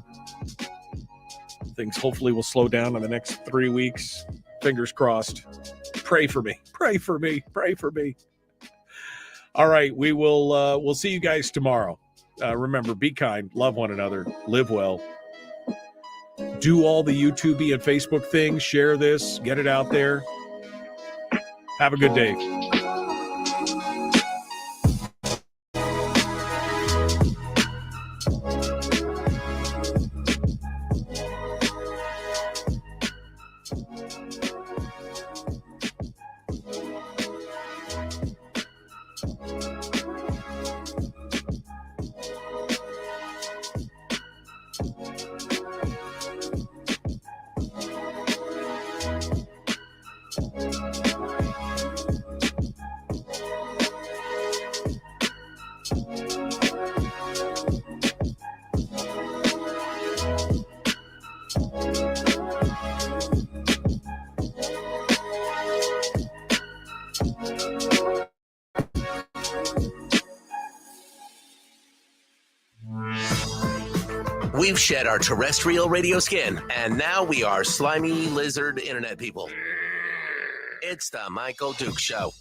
Things hopefully will slow down in the next 3 weeks. Fingers crossed. Pray for me. Pray for me. Pray for me. All right, we'll see you guys tomorrow. Remember, be kind, love one another, live well. Do all the YouTube and Facebook things. Share this. Get it out there. Have a good day. We've shed our terrestrial radio skin, and now we are slimy lizard internet people. It's the Michael Duke Show.